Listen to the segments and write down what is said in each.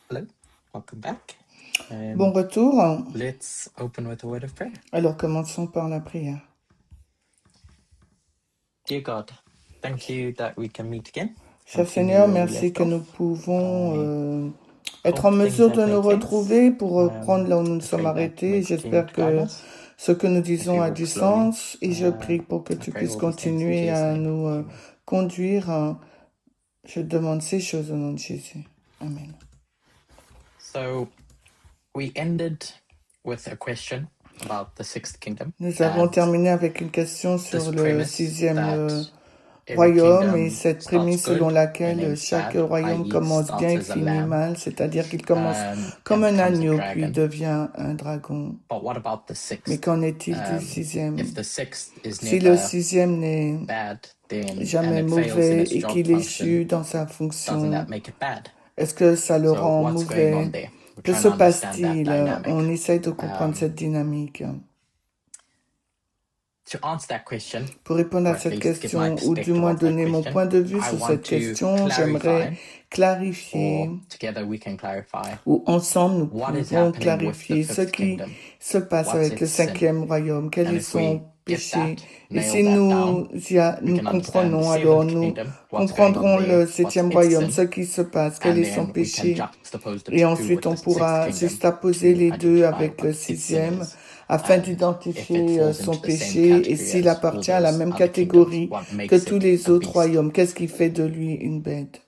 Hello, welcome back. Bon retour. Let's open with a word of prayer. Alors commençons par la prière. Dear God, thank you that we can meet again. Cher Seigneur, merci que nous pouvons être en mesure de nous retrouver pour reprendre là où nous nous sommes arrêtés. J'espère que ce que nous disons a du sens et je prie pour que tu puisses continuer à nous conduire. Je demande ces choses au nom de Jésus. Amen. So, we ended with a question about the sixth kingdom. Nous avons terminé avec une question sur le sixième royaume et cette prémisse selon laquelle chaque royaume commence bien et finit mal, c'est-à-dire qu'il commence comme un agneau puis devient un dragon. Mais qu'en est-il du sixième? Si le sixième n'est jamais mauvais et qu'il échoue dans sa fonction, est-ce que ça le rend mauvais? Que se passe-t-il? On essaye de comprendre cette dynamique. Pour répondre à cette question, ou du moins donner mon point de vue sur cette question, j'aimerais clarifier, ou ensemble nous pouvons clarifier ce qui se passe avec le cinquième royaume, quel est son péché. Et si nous comprenons, alors nous comprendrons le septième royaume, ce qui se passe, quel est son péché. Et ensuite on pourra juxtaposer les deux avec le sixième, afin d'identifier son péché et s'il appartient à la même catégorie que tous les autres royaumes. Qu'est-ce qui fait de lui une bête?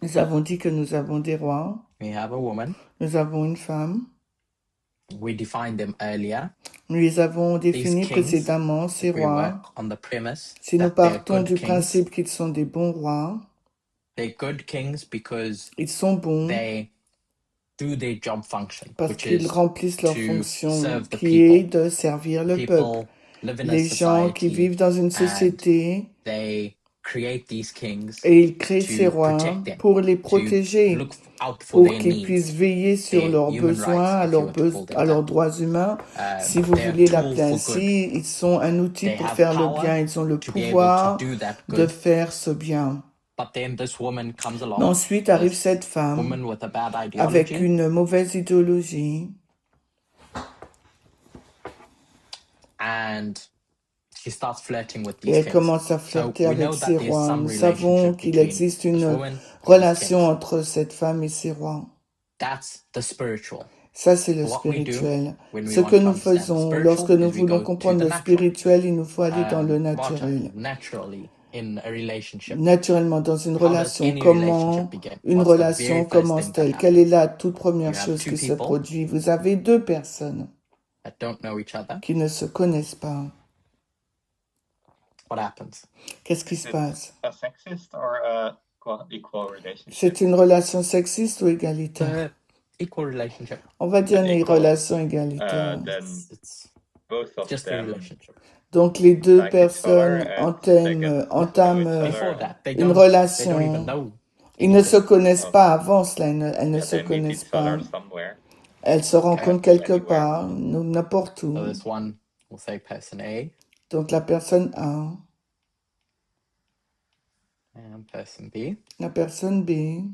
Nous avons dit que nous avons des rois. Nous avons une femme. Nous les avons définis précédemment, ces rois. Si nous partons du principe qu'ils sont des bons rois, ils sont bons parce qu'ils remplissent leur fonction qui est de servir le peuple. Les gens qui vivent dans une société et ils créent ces rois pour les protéger, pour qu'ils puissent veiller sur leurs besoins, à leurs droits humains. Si vous voulez l'appeler ainsi, ils sont un outil pour faire le bien. Ils ont le pouvoir de faire ce bien. Mais ensuite arrive cette femme avec une mauvaise idéologie. Et elle commence à flirter avec ses rois. Nous savons qu'il existe une relation entre cette femme et ses rois. Ça, c'est le spirituel. Ce que nous faisons, lorsque nous voulons comprendre le spirituel, il nous faut aller dans le naturel. Naturellement, dans une relation, comment une relation commence-t-elle? Quelle est la toute première chose qui se produit? Vous avez deux personnes qui ne se connaissent pas. Qu'est-ce qui se passe? C'est une relation sexiste ou égalitaire? On va dire une relation égalitaire. Donc les deux personnes entament une relation. Ils ne se connaissent pas avant cela, elles ne se connaissent pas. Elles se rencontrent quelque part, n'importe où. Donc la personne A. La personne B.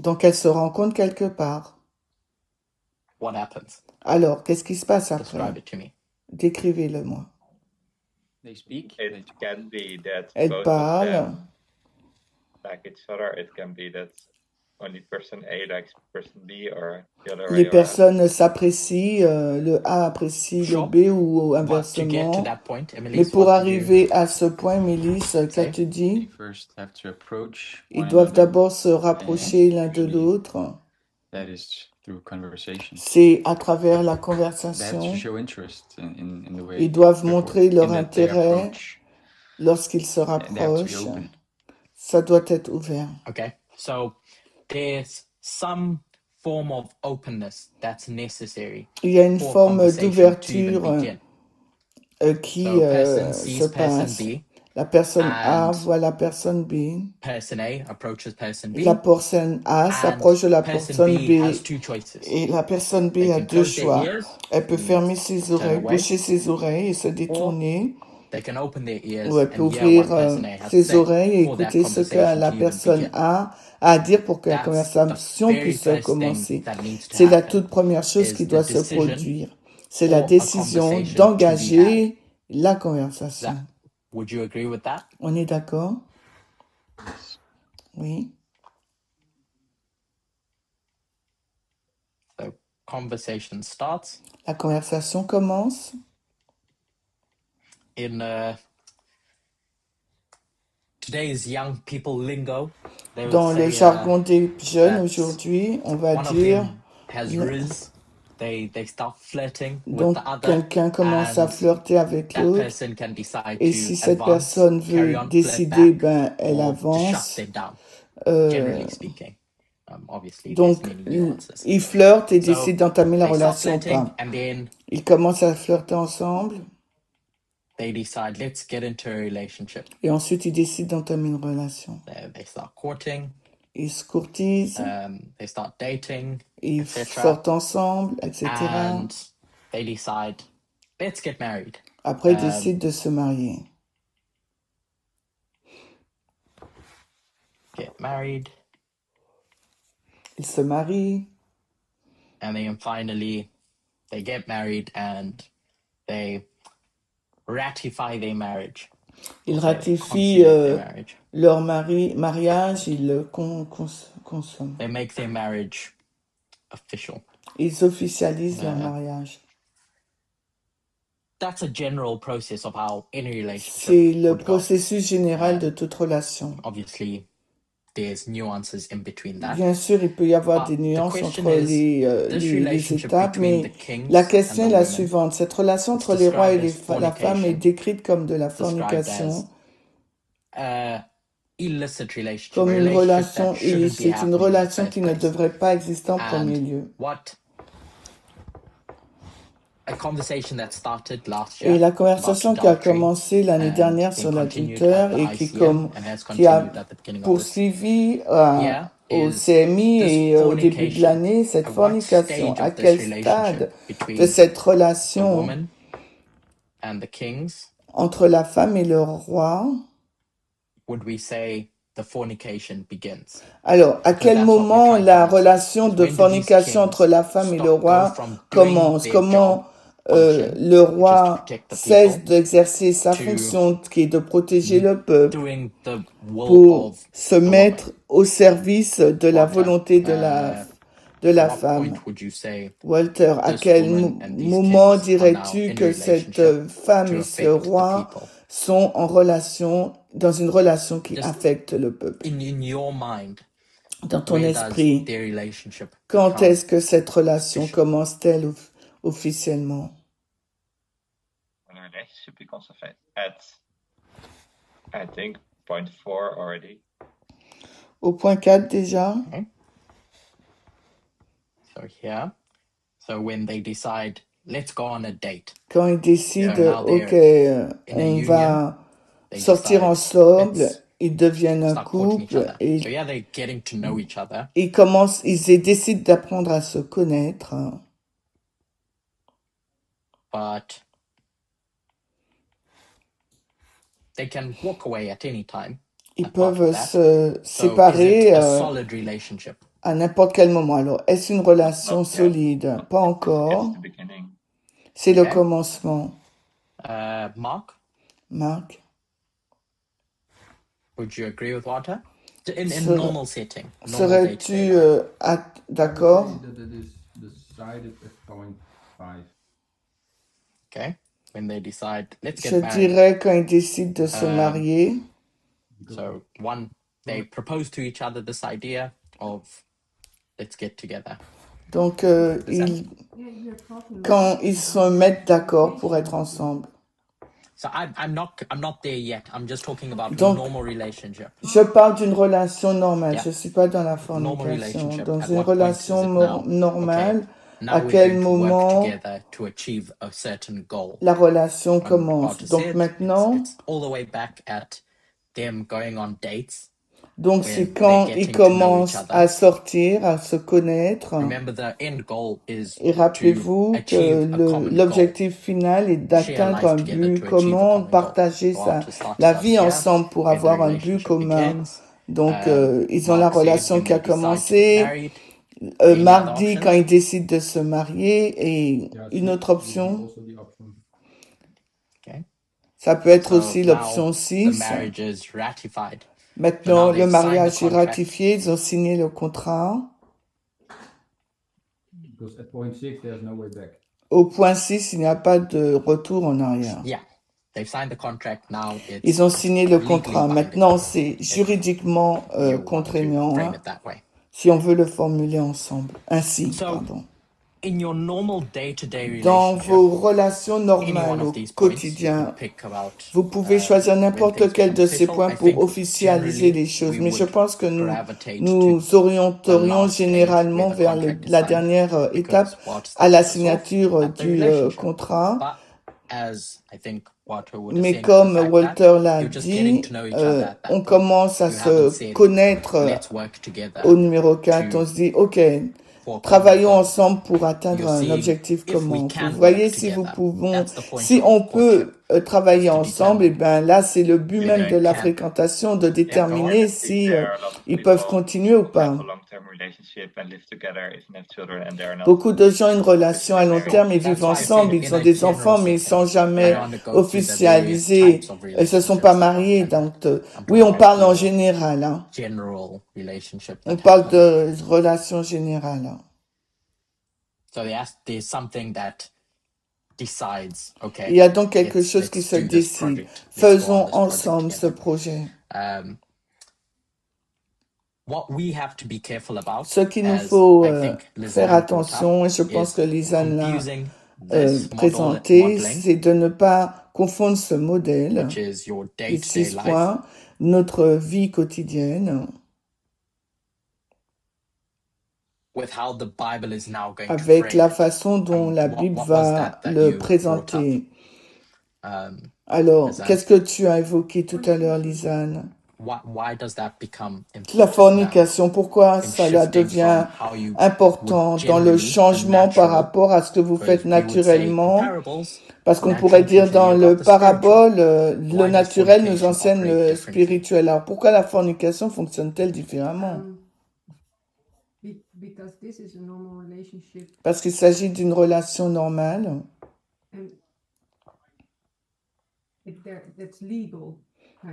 Donc elles se rencontrent quelque part. Alors, qu'est-ce qui se passe après? Décrivez-le-moi. Elles parlent. Les personnes s'apprécient, le A apprécie le B ou inversement. Mais pour arriver à ce point, Mélisse, qu'as-tu dit? Ils doivent d'abord se rapprocher l'un de l'autre. C'est à travers la conversation. Ils doivent montrer leur intérêt lorsqu'ils se rapprochent. Ça doit être ouvert. Il y a une forme d'ouverture qui se passe. La personne A voit la personne B. La personne A s'approche de la personne B. Et la personne B a deux choix. Elle peut fermer ses oreilles, boucher ses oreilles et se détourner. Ouais, peut ouvrir ses oreilles et écouter ce que la personne a à dire pour que la conversation puisse commencer. C'est la toute première chose qui doit se produire. C'est la décision d'engager la conversation. On est d'accord? Oui. La conversation commence. Dans le jargon des jeunes aujourd'hui, on va dire donc quelqu'un commence à flirter avec l'autre et si cette personne veut décider, ben elle avance. Donc ils flirtent et décident d'entamer la relation ou pas. Ils commencent à flirter ensemble. Et ensuite, ils décident d'entamer une relation. Ils se courtisent. Ils sortent ensemble, etc. Après, ils décident de se marier. Ils se marient. And then finally, they get married and they ratify their marriage. Ils ratifient leur mariage, ils le consomment. They make their marriage official. Ils officialisent leur mariage. That's a general process of how any relationship. C'est le processus général de toute relation. Obviously, there's nuances in between that. Bien sûr, il peut y avoir des nuances entre les étapes, mais la question est la suivante. Cette relation entre les rois et la femme est décrite comme de la fornication, comme une relation illicite, une relation qui ne devrait pas exister en premier lieu. Et la conversation qui a commencé l'année dernière sur l'adultère et qui a poursuivi au CMI et au début de l'année, cette fornication, à quel stade de cette relation entre la femme et le roi, alors, à quel moment la relation de fornication entre la femme et le roi commence? Comment le roi cesse d'exercer sa fonction qui est de protéger le peuple pour se mettre au service de la volonté de la femme? Walter, à quel moment dirais-tu que cette femme et ce roi sont en relation, dans une relation qui affecte le peuple? Dans ton esprit, quand est-ce que cette relation commence-t-elle officiellement? I think point 4 already. Au point 4 déjà. Okay. So here, so when they decide, let's go on a date. Quand ils décident, ok, on va sortir ensemble, ils deviennent un couple et ils décident d'apprendre à se connaître. But they can walk away at any time. Ils peuvent se séparer à n'importe quel moment. Alors, est-ce une relation solide? Pas encore. C'est le commencement. Marc? Would you agree with Walter? In normal setting. Serais-tu d'accord? Okay. When they decide, let's get married. Je dirais quand ils décident de se marier. So they propose to each other this idea of let's get together. Donc quand ils se mettent d'accord pour être ensemble. So I'm not there yet. I'm just talking about a normal relationship. Je parle d'une relation normale. Je suis pas dans la fornication. Dans une relation normale, à quel moment la relation commence? Donc maintenant, it's all the way back at them going on dates. Donc c'est quand ils commencent à sortir, à se connaître. Et rappelez-vous que l'objectif final est d'atteindre un but commun, partager la vie ensemble pour avoir un but commun. Donc ils ont la relation qui a commencé. Mardi, quand ils décident de se marier, et une autre option, ça peut être aussi l'option 6. Maintenant, le mariage est ratifié, ils ont signé le contrat. Au point 6, il n'y a pas de retour en arrière. Ils ont signé le contrat. Maintenant, c'est juridiquement contraignant, hein, si on veut le formuler ensemble. Ainsi, pardon. Dans vos relations normales au quotidien, vous pouvez choisir n'importe quel de ces points pour officialiser les choses. Mais je pense que nous orienterions généralement vers la dernière étape, à la signature du contrat. Mais comme Walter l'a dit, on commence à se connaître au numéro 4. On se dit, OK, travaillons ensemble pour atteindre un objectif commun. Vous voyez, si on peut travailler ensemble, et ben là, c'est le but même de la fréquentation, de déterminer si ils peuvent continuer ou pas. Beaucoup de gens ont une relation à long terme et vivent ensemble, ils ont des enfants, mais ils sont jamais officialisés, ils se sont pas mariés. Donc, oui, on parle en général, hein. On parle de relations générales. Hein. Il y a donc quelque chose qui se décide. Faisons ensemble ce projet. Ce qu'il nous faut faire attention, et je pense que Lisanne l'a présenté, c'est de ne pas confondre ce modèle, les 6 points, notre vie quotidienne, avec la façon dont la Bible va le présenter. Alors, qu'est-ce que tu as évoqué tout à l'heure, Lisanne? La fornication, pourquoi cela devient important dans le changement par rapport à ce que vous faites naturellement? Parce qu'on pourrait dire dans le parabole, le naturel nous enseigne le spirituel. Alors pourquoi la fornication fonctionne-t-elle différemment? Parce qu'il s'agit d'une relation normale.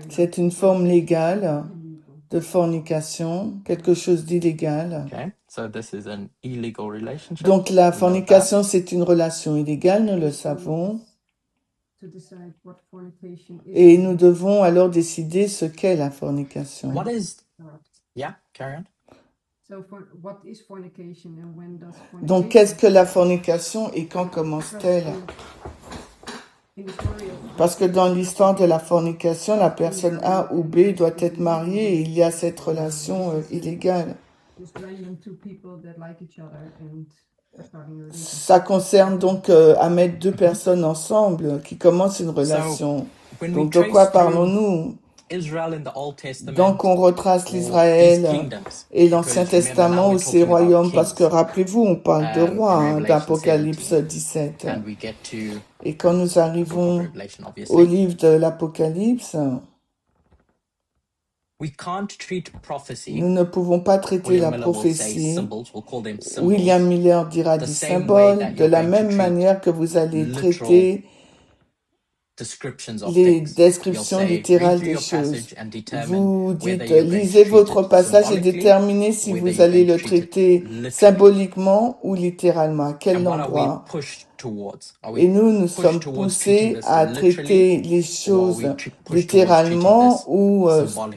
C'est une forme légale de fornication, quelque chose d'illégal. Donc la fornication, c'est une relation illégale, nous le savons. Et nous devons alors décider ce qu'est la fornication. Donc qu'est-ce que la fornication et quand commence-t-elle? Parce que dans l'histoire de la fornication, la personne A ou B doit être mariée et il y a cette relation illégale. Ça concerne donc à mettre 2 personnes ensemble qui commencent une relation. Donc de quoi parlons-nous? Donc on retrace l'Israël et l'Ancien Testament ou ces royaumes, parce que rappelez-vous, on parle de rois, hein, d'Apocalypse 17. Et quand nous arrivons au livre de l'Apocalypse, nous ne pouvons pas traiter la prophétie. William Miller dira des symboles de la même manière que vous allez traiter les descriptions littérales des choses. Vous dites, lisez votre passage et déterminez si vous allez le traiter symboliquement ou littéralement, à quel endroit. Et nous sommes poussés à traiter les choses littéralement ou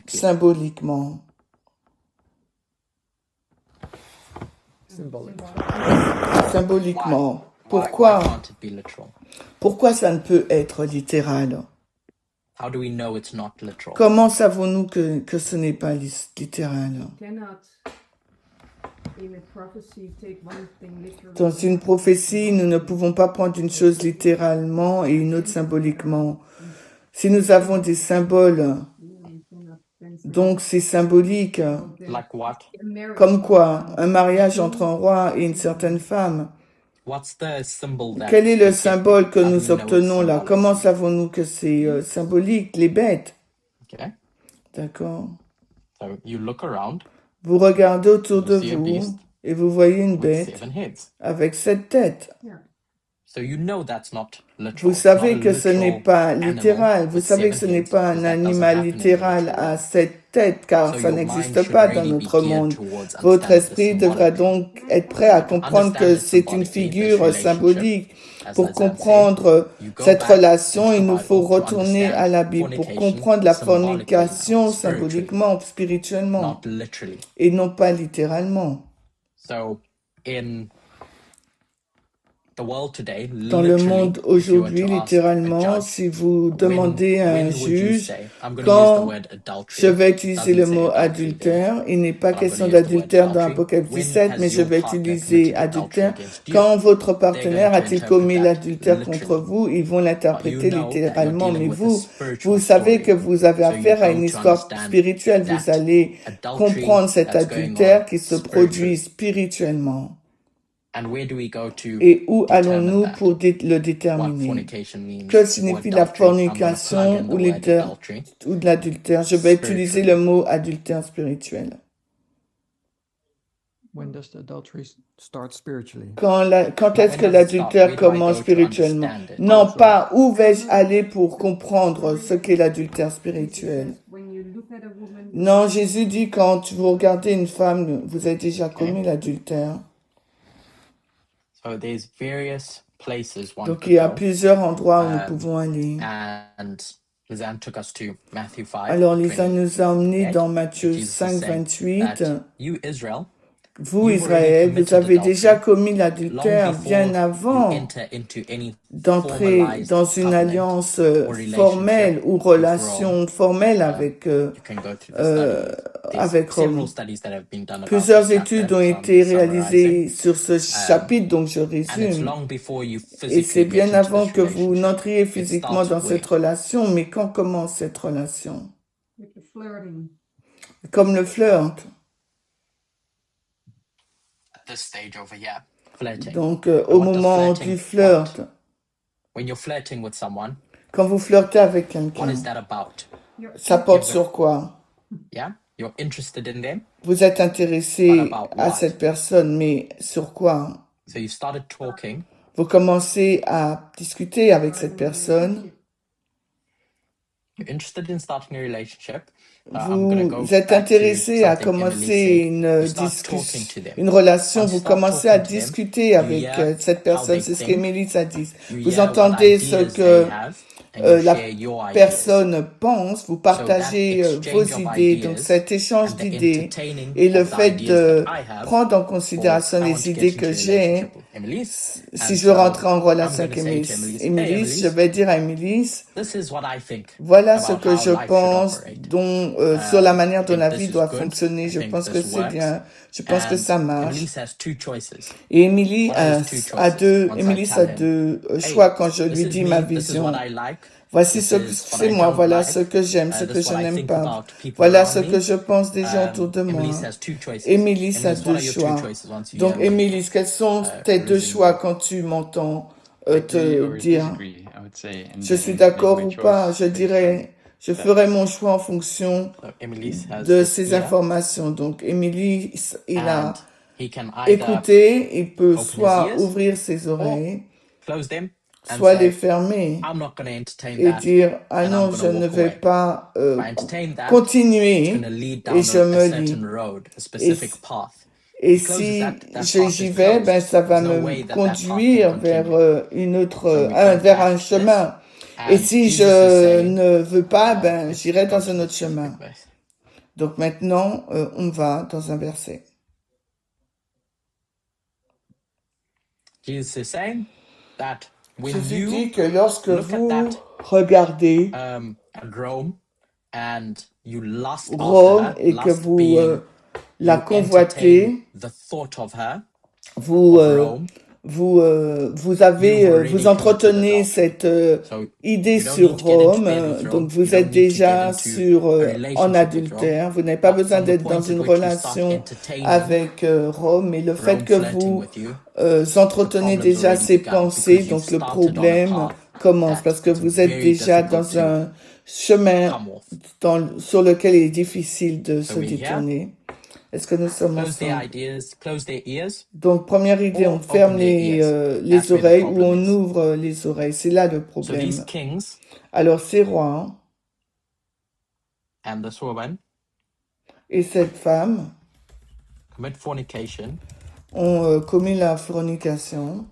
symboliquement. Symboliquement. Pourquoi? Pourquoi ça ne peut être littéral? Comment savons-nous que ce n'est pas littéral? Dans une prophétie, nous ne pouvons pas prendre une chose littéralement et une autre symboliquement. Si nous avons des symboles Donc c'est symbolique. Like what? Comme quoi? Un mariage entre un roi et une certaine femme. Quel est le symbole que nous obtenons là? Comment savons-nous que c'est symbolique? Les bêtes. Okay. D'accord. So you look around, vous regardez autour de vous et vous voyez une bête avec 7 têtes. So you know that's not literal. Vous savez que ce n'est pas littéral. Vous savez que ce n'est pas un animal littéral à 7 têtes, car ça n'existe pas dans notre monde. Votre esprit devra donc être prêt à comprendre que c'est une figure symbolique. Pour comprendre cette relation, il nous faut retourner à la Bible pour comprendre la fornication symboliquement, spirituellement, et non pas littéralement. Dans le monde aujourd'hui, littéralement, si vous demandez à un juge, quand je vais utiliser le mot adultère, il n'est pas question d'adultère dans Apocalypse 17, mais je vais utiliser adultère. Quand votre partenaire a-t-il commis l'adultère contre vous, ils vont l'interpréter littéralement, mais vous savez que vous avez affaire à une histoire spirituelle, vous allez comprendre cet adultère qui se produit spirituellement. Et où allons-nous pour le déterminer? Que signifie la fornication ou de l'adultère? Je vais utiliser le mot adultère spirituel. Quand est-ce que l'adultère commence spirituellement? Non, pas où vais-je aller pour comprendre ce qu'est l'adultère spirituel. Non, Jésus dit quand vous regardez une femme, vous avez déjà commis l'adultère. Donc il y a plusieurs endroits où nous pouvons aller. Alors Lisa nous a emmenés dans Matthieu 5, 28. Vous, Israël, vous avez déjà commis l'adultère bien avant d'entrer dans une alliance formelle ou relation formelle avec Rome. Plusieurs études ont été réalisées sur ce chapitre, donc je résume. Et c'est bien avant que vous n'entriez physiquement dans cette relation, mais quand commence cette relation? Comme le flirt. Donc, au moment du flirt, quand vous flirtez avec quelqu'un, ça porte sur quoi? Vous êtes intéressé à cette personne, mais sur quoi? Vous commencez à discuter avec cette personne. Vous êtes intéressé à commencer une discussion, une relation, vous commencez à discuter avec cette personne, c'est ce qu'Émilie a dit. Vous entendez ce que la personne pense, vous partagez vos idées, donc cet échange d'idées et le fait de prendre en considération les idées que j'ai, si je veux rentrer en relation avec Émilie, je vais dire à Émilie, voilà ce que je pense sur la manière dont la vie doit fonctionner, je pense que c'est bien, je pense que ça marche. Et Émilie a deux choix quand je lui dis ma vision. Voici ce que c'est moi, voilà ce que j'aime, ce que je n'aime pas. Voilà ce que je pense des gens autour de moi. Émilie a 2 choix. Donc, Émilie, quels sont tes 2 choix quand tu m'entends te dire? Je suis d'accord ou pas? Je dirais, je ferai mon choix en fonction de ces informations. Donc, Émilie, il a écouté, il peut soit ouvrir ses oreilles, soit les fermer et dire « Ah non, je ne vais pas continuer et je me lis. » Et si j'y vais, ben ça va me conduire vers vers un chemin. Et si je ne veux pas, ben j'irai dans un autre chemin. Donc maintenant, on va dans un verset. Jésus dit que lorsque vous regardez Rome et que vous la convoitez, vous vous entretenez cette idée sur Rome, donc vous êtes déjà en adultère, vous n'avez pas besoin d'être dans une relation avec Rome, mais le fait que vous entretenez déjà ces pensées, donc le problème commence, parce que vous êtes déjà dans un chemin sur lequel il est difficile de se détourner. Est-ce que nous sommes ensemble? Donc, première idée, on ferme les oreilles ou on ouvre les oreilles. C'est là le problème. Alors, ces rois et cette femme ont commis la fornication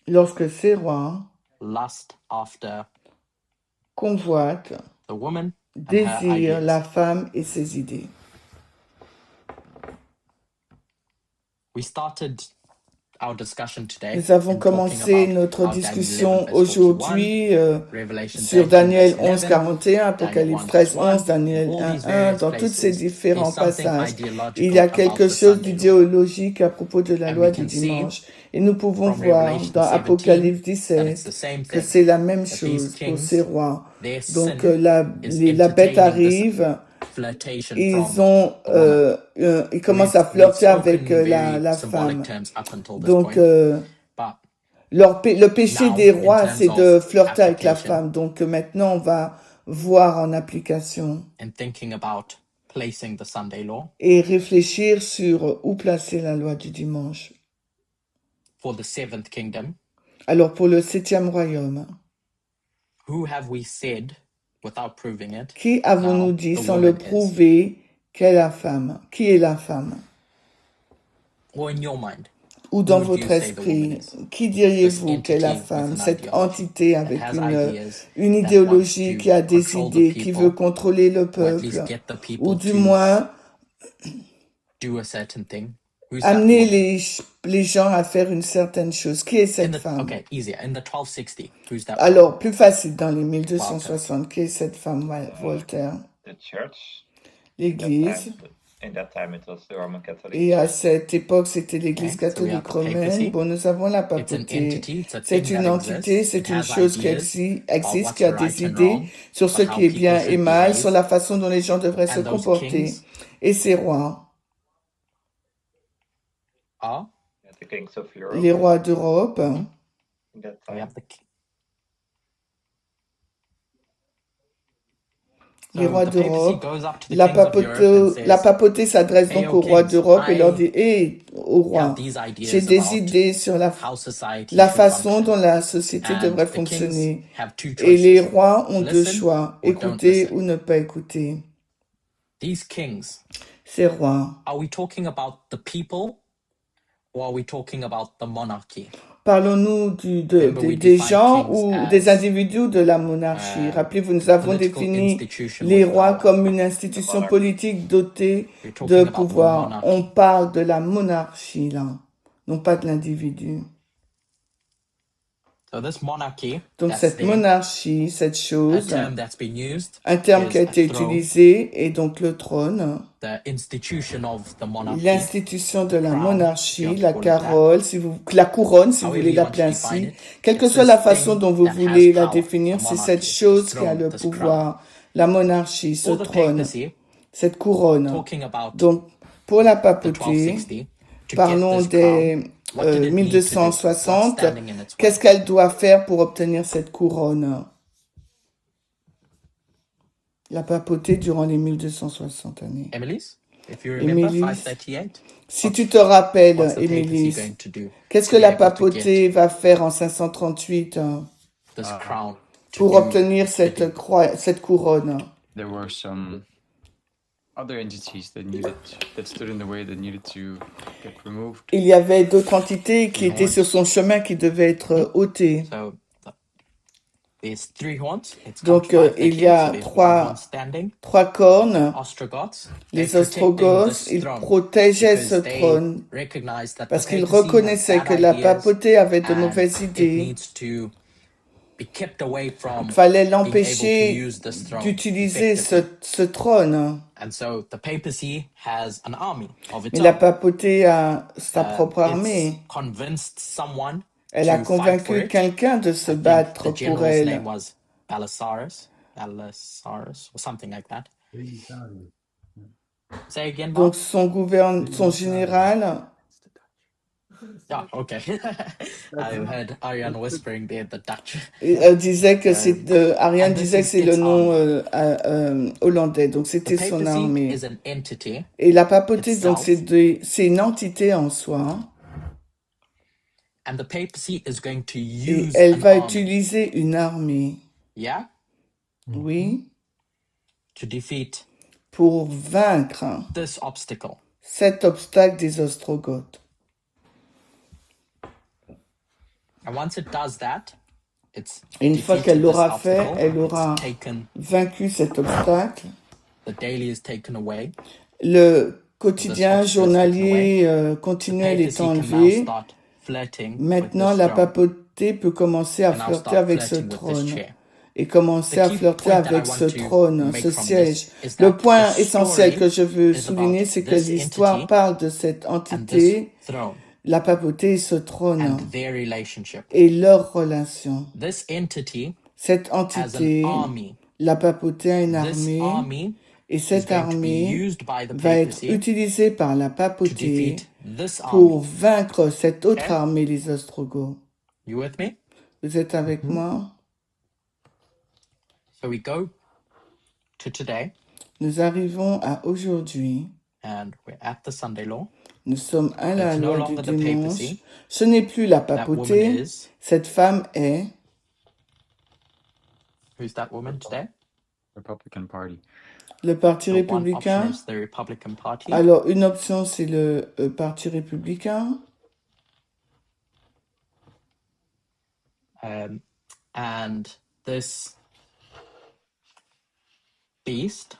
lorsque ces rois convoitent, désirent la femme et ses idées. Nous avons commencé notre discussion aujourd'hui sur Daniel 11:41, Apocalypse 13:11, Daniel 1:1. Dans tous ces différents passages, il y a quelque chose d'idéologique à propos de la loi du dimanche. Et nous pouvons voir dans Apocalypse 17 que c'est la même chose pour ces rois. Donc la bête arrive, ils commencent à flirter avec la femme. Donc le péché des rois, c'est de flirter avec la femme. Donc maintenant, on va voir en application et réfléchir sur où placer la loi du dimanche. Alors pour le 7e royaume, qui avons-nous dit sans le prouver qu'est la femme? Qui est la femme? Ou dans votre esprit, qui diriez-vous qu'est la femme? Cette entité avec une idéologie qui a des idées, qui veut contrôler le peuple, ou du moins amener les gens à faire une certaine chose. Qui est cette femme? Alors, plus facile dans les 1260. Qui est cette femme, Walter? L'Église. Et à cette époque, c'était l'Église catholique romaine. Bon, nous avons la papauté. C'est une entité, c'est une chose qui existe, qui a des idées sur ce qui est bien et mal, sur la façon dont les gens devraient se comporter. Et ces rois, les rois d'Europe, les rois d'Europe, la papauté s'adresse donc aux rois d'Europe et leur dit, aux rois, j'ai des idées sur la façon dont la société devrait fonctionner. Et les rois ont deux choix, écouter ou ne pas écouter. Ces rois, parlons-nous des gens ou des individus ou de la monarchie? Rappelez-vous, nous avons défini les rois comme une institution politique dotée de pouvoir. On parle de la monarchie, là, non pas de l'individu. Donc cette monarchie, cette chose, un terme qui a été utilisé est donc le trône, l'institution de la monarchie, la couronne, si vous voulez l'appeler ainsi. Quelle que soit la façon dont vous voulez la définir, c'est cette chose qui a le pouvoir, la monarchie, ce trône, cette couronne. Donc pour la papauté, parlons des 1260, qu'est-ce qu'elle doit faire pour obtenir cette couronne? La papauté durant les 1260 années. Émilie, si tu te rappelles, Émilie, qu'est-ce que la papauté va faire en 538 pour obtenir cette couronne? Il y avait d'autres entités qui étaient sur son chemin qui devaient être ôtées. Donc il y a trois cornes, les Ostrogoths, ils protégeaient ce trône parce qu'ils reconnaissaient que la papauté avait de mauvaises idées. Il fallait l'empêcher d'utiliser ce trône. And so the papacy has an army of its Mais la own. papauté a sa propre It's armée. convinced someone Elle a to fight for convaincu it. quelqu'un de se I think battre the pour general's name elle. was Belisarius, or something like that. Say again, Donc Mark? son général, Yeah, okay. I heard Ariane whispering there, the Dutch. disait que Ariane And this disait que is c'est le its nom army. hollandais. Donc The c'était son papacy armée. is an entity Et la papauté, donc itself, c'est une entité en soi. and the papacy is going to Et use elle an va army, utiliser une armée, yeah, oui, to defeat pour vaincre this obstacle. cet obstacle des Ostrogoths. And once it does that, Et une fois defeated qu'elle this l'aura fait, obstacle, elle aura it's taken, vaincu cet obstacle. the daily is taken away. Le quotidien This obstacle is taken journalier The continuel papacy est can now enlevé. start flirting with Maintenant, this la throne, papauté peut commencer à can now flirter start avec ce flirting with this trône chair. et commencer The à key flirter point that I avec ce want to trône, make ce from siège. this is Le that point the essentiel story que je veux is souligner, about c'est que this l'histoire entity parle de cette and entité, this throne la papauté et ce trône, and their relationship. et leur relation. This entity Cette has an entité, army. la papauté a une This armée, army et is cette going to be armée used by the va être papacy utilisée par la to papauté defeat this pour army. vaincre cette autre Okay? armée, les Ostrogoths. You with me? Vous êtes avec moi? So we go to today, Nous arrivons à aujourd'hui. and we're at the Sunday law. Nous sommes à la It's no loi du longer the dimanche. papacy. Ce n'est plus la That woman papauté. is. Cette femme est Who's that woman today? Republican Party. le Parti So one option républicain. is the Republican Party. Alors, une option, c'est le Parti républicain. And this beast,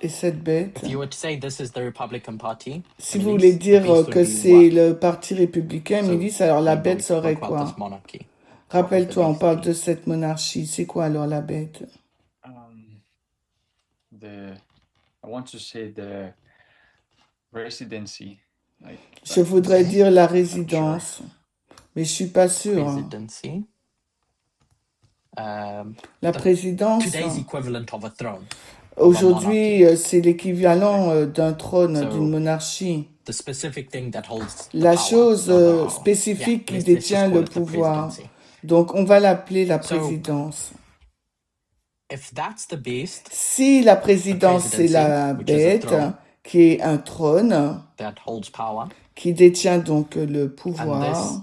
Et cette bête, if you were to say this is the Republican Party, si vous Emily, voulez the dire beast would que be c'est what? le Parti républicain, So, Milice, alors la remember bête we serait spoke about quoi? this monarchy. What would the Rappelle-toi, on beast parle be? de cette monarchie. C'est quoi alors la bête? I want to say the residency. Je voudrais dire la résidence, mais je suis pas sûr. Presidency. La présidence, Today's equivalent of a throne. aujourd'hui, c'est l'équivalent d'un trône, So, d'une monarchie. The specific thing that holds the La power. chose No. spécifique qui let's détient just call le it the pouvoir. presidency. Donc, on va l'appeler la So, présidence. If that's the beast Si la présidence, c'est la which is a bête, throne, qui est un trône, that holds power, qui détient donc le and pouvoir, this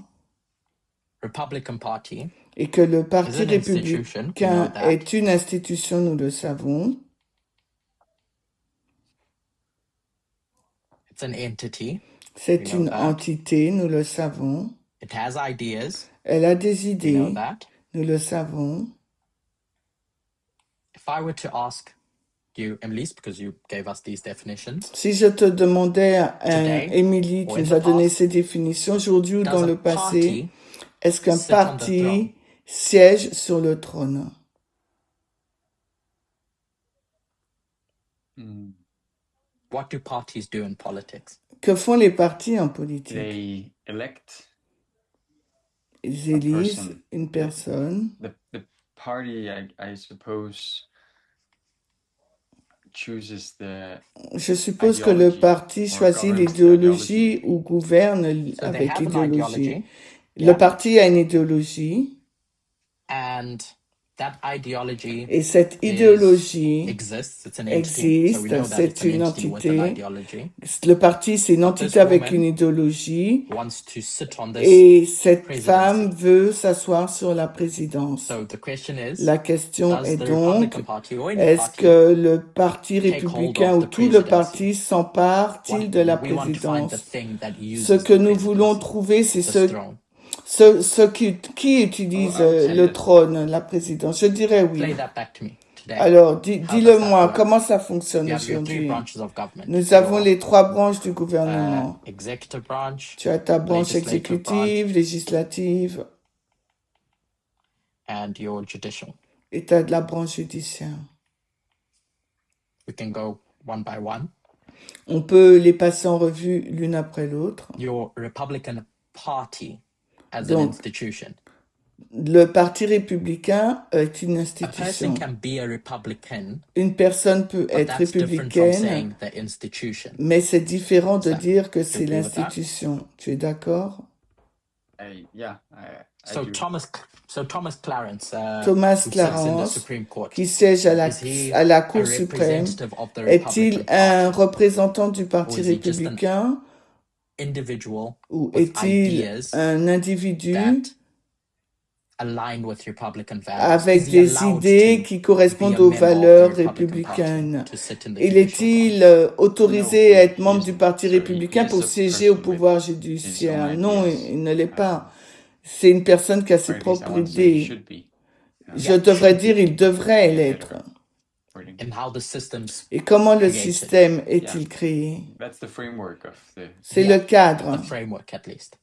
Republican Party et que le is Parti an institution, we républicain know that. est une institution, nous le savons. It's an entity. C'est We know une that. entité, nous le savons. It has ideas. Elle a des We know idées, that. nous le savons. If I were to ask you, Emily, because you gave us these definitions, Si je te demandais, Today, Émilie, tu or in nous the as donné past, ces définitions, aujourd'hui ou does dans a le passé, party est-ce qu'un sit on the throne? parti siège sur le trône? What do parties do in politics? Que font les partis en politique? They elect Ils a élisent person. une personne. The party, I suppose, chooses the Je suppose que le ideology parti or choisit governs the l'idéologie ideology. ou gouverne So they avec have an l'idéologie. ideology, Le yeah, parti a une idéologie and that ideology et cette idéologie exists. It's an entity. So we existe, know that c'est it's an une entity with an entité. ideology. Le parti, c'est une But entité this avec woman une idéologie wants to sit on this et cette presidency. femme veut s'asseoir sur la présidence. So the question is, La question does est the donc, Republican Party or any est-ce party que le parti take hold républicain of ou the tout le presidency? parti s'empare-t-il de la We want to find the présidence? thing that Ce uses que the nous voulons presidency, trouver, c'est this throne. ceux qui utilisent I would say le yes. trône, la présidence. Je dirais oui. Play that back to me today. Alors, How does dis-le-moi, that work? comment ça fonctionne You have your three aujourd'hui? branches of government. Nous avons Your les trois branches du gouvernement. executive branch Tu as ta branche legislative branch. exécutive, législative, and your judicial. et tu as de la branche judiciaire. We can go one by one. On peut les passer en revue l'une après l'autre. Your Republican Party as Donc, an institution. Le Parti républicain est une A institution. person can be a Republican, Une personne peut but être that's different from républicaine, saying the institution. mais c'est différent de So, dire que you c'est agree with that? l'institution. Tu es d'accord? Yeah, So do. Thomas Clarence, Thomas who sits in the Clarence, Supreme Court, qui siège à is he la a Cour suprême, representative of the est-il Republican un Party, représentant du Parti Or is he just an républicain individual ou with est-il ideas un individu that align with Republican values? avec Is he des allowed idées to qui be correspondent a aux member of the valeurs Republican républicaines? Party, to sit in the Il judicial est-il branch? autorisé No, à être he membre du isn't. Parti So he républicain is pour a siéger au person with pouvoir his own judiciaire? Non, ideas. il ne l'est pas. C'est une personne qui a ses Or at least I propres want to say he idées. should be. Je Yeah, devrais should be. dire, il devrait l'être. According to- And how the system's Et comment le created. système est-il créé? That's the framework of the. C'est Yeah, le cadre. the framework at least.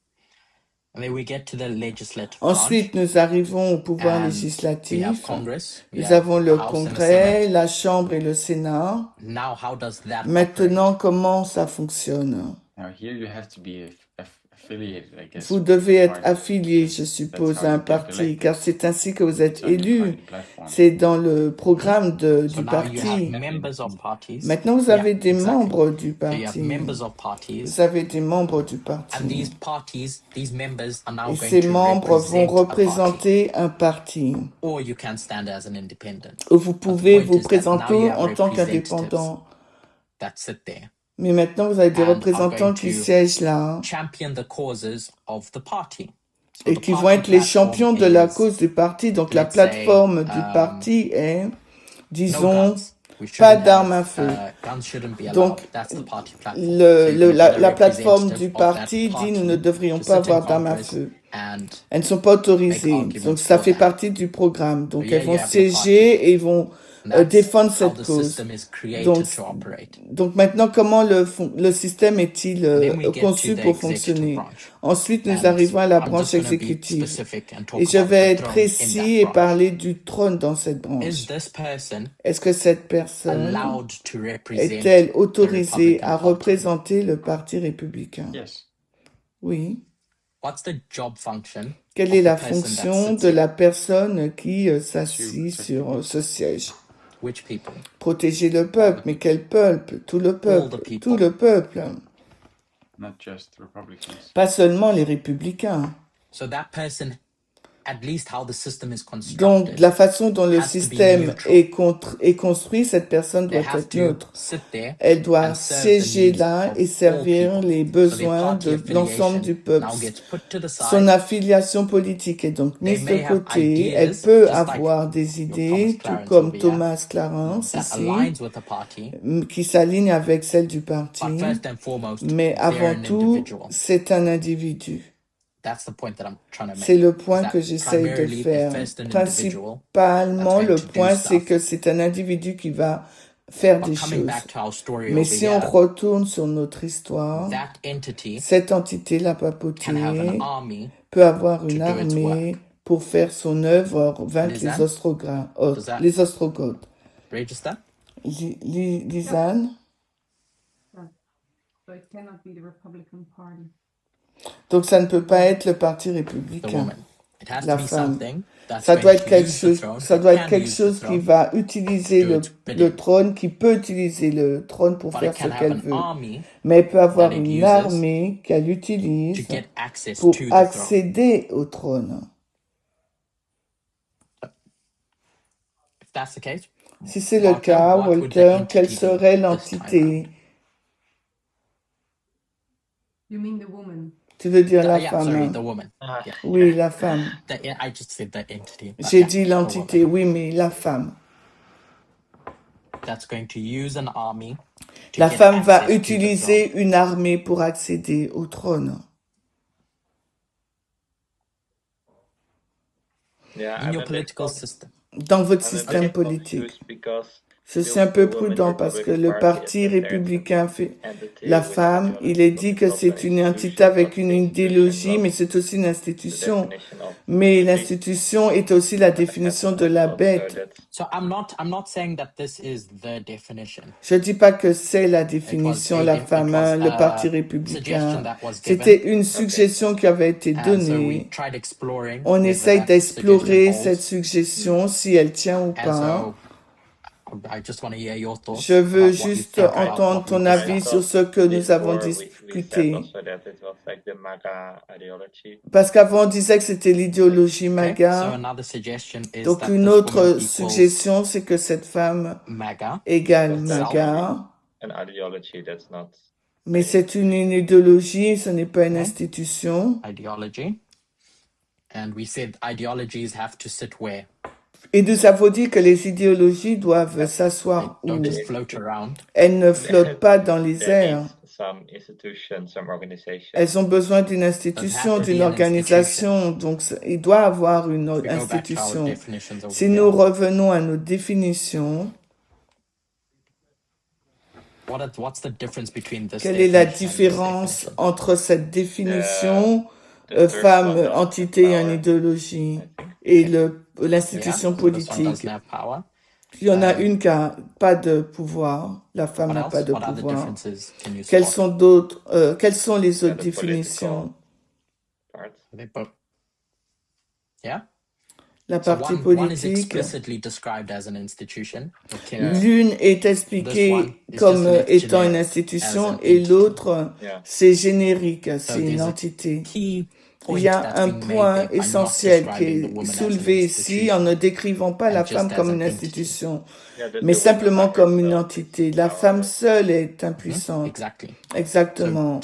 And then we get to the legislative Ensuite, branch. nous arrivons au pouvoir And we have législatif. Congress. We Nous have avons the le House and the Congrès, Senate. la Chambre et le Sénat. Now, how does that Maintenant, operate? comment ça fonctionne? Now here you have to be affiliated, I guess. Vous with devez the être party. affilié, je suppose, That's how à un you get parti, elected. car c'est ainsi que vous êtes It's on your élu. party platform. C'est dans le programme So du now you have parti. members of parties. Maintenant, vous Yeah, avez des exactly. membres du So you have parti. members of parties, Vous avez des membres du and parti. these members are now Et going ces to membres vont represent a party. représenter un parti. Or you can stand as an independent. Ou vous But the pouvez point vous is that now présenter you have en tant representatives qu'indépendant. that sit there Mais maintenant, vous avez des and are représentants going qui to siègent là champion the causes of the party. So et the qui vont party être les platform champions de la is, cause du parti. Donc, la let's say, plateforme du parti est, no disons, guns. We pas shouldn't d'armes à have, feu. guns shouldn't be allowed. Donc, That's the party platform. So you can put a la plateforme representative du of that parti dit party nous ne devrions to pas sit in avoir d'armes à Congress feu. and Elles ne sont pas autorisées. make arguments Donc, ça for fait that. partie du programme. Donc, Yeah, elles vont you have the siéger et ils vont And that's défendre how cette the cause. system is created Donc, to operate. donc maintenant, comment le système est-il Then we get to conçu the pour executive fonctionner? branch. Ensuite, nous And arrivons à la I'm branche just going to be exécutive. specific and talk Et je about vais the être throne in précis that et branch. parler du trône dans cette Is branche. this person Est-ce que cette personne allowed to represent est-elle the autorisée Republican à Party? représenter le Parti républicain? Yes. Oui. What's the job function Quelle of est the la person that fonction sits de here? la personne qui s'assit To sur ce siège? Which people? Protéger le peuple. Mais quel peuple? Tout le All the peuple. people. Tout le peuple. Not just Republicans. Pas seulement les républicains. So that person, at least how the system is Donc, constructed, la façon dont le has to be système neutral. est construit, cette personne They doit have être to neutre. sit there Elle doit and serve the siéger needs là of et all servir people. les So their besoins party de l'ensemble du affiliation peuple. now gets put to the Son side. affiliation politique est donc They mise may de have côté. Elle ideas, peut just like avoir des your Thomas idées, tout Clarence comme over here, Thomas Clarence that ici, aligns with the party. qui s'aligne avec celle du parti. But first and foremost, Mais they're avant an tout, individual. c'est un individu. That's the point that I'm trying to C'est make. le Is point that que j'essaye de primarily faire. they're first an individual Principalement, that's le going to do point, c'est stuff. que c'est un individu qui va faire But des coming choses. back to our story Mais over si on here, retourne sur notre histoire, that entity cette entité, la can have papauté, an army. peut avoir to une do its armée pour faire son œuvre, vaincre And les Lisanne? les Ostrogoths. Register? Lisanne? So it cannot be the Republican Party. Donc ça ne peut pas être le Parti The républicain. woman. It has La to be femme. something that's Ça going doit être to quelque use the chose, throne, ça it doit être can quelque use the chose qui throne, va utiliser do its bidding. le trône, qui peut utiliser le trône pour but faire it ce can have qu'elle an veut. army Mais elle peut avoir that it une uses armée qu'elle to utilise get access pour to the throne. accéder au trône. If that's the case, Si c'est le Walter, cas, what would the Walter, quelle entity be serait this time l'entité? You mean the woman? Tu veux dire la yeah, sorry, femme? the woman. Yeah. Oui, la femme. I just said the entity. but J'ai yeah, dit the l'entité, woman oui, mais la femme. that's going to use an army to La get femme va access to the throne. utiliser une armée pour accéder au trône. Yeah, In and your that political makes system. Dans votre and that système makes politique. confused because Je suis un peu prudent parce que le Parti républicain fait la femme, il est dit que c'est une entité avec une idéologie, mais c'est aussi une institution. Mais l'institution est aussi la définition de la bête. Je ne dis pas que c'est la définition, la femme, le Parti républicain. C'était une suggestion qui avait été donnée. On essaye d'explorer cette suggestion, si elle tient ou pas. Je veux juste entendre ton avis sur ce que nous avons discuté. Parce qu'avant, on disait que c'était l'idéologie MAGA. Donc, une autre suggestion, c'est que cette femme égale MAGA. Mais c'est une idéologie, ce n'est pas une institution. Et nous avons dit que les idéologies doivent s'asseoir où elles ne flottent pas dans les airs. Elles ont besoin d'une institution, d'une organisation. Donc, il doit y avoir une institution. Si nous revenons à nos définitions, quelle est la différence entre cette définition femme, entité et une idéologie et l'institution politique? Il y en a une qui n'a pas de pouvoir, la femme n'a pas de pouvoir. Quelles sont les autres définitions? La partie politique, l'une est expliquée comme étant une institution et l'autre, c'est générique, c'est une entité. Il y a un point essentiel qui est soulevé ici en ne décrivant pas la femme comme une institution, mais simplement comme une entité. La femme seule est impuissante. Exactement.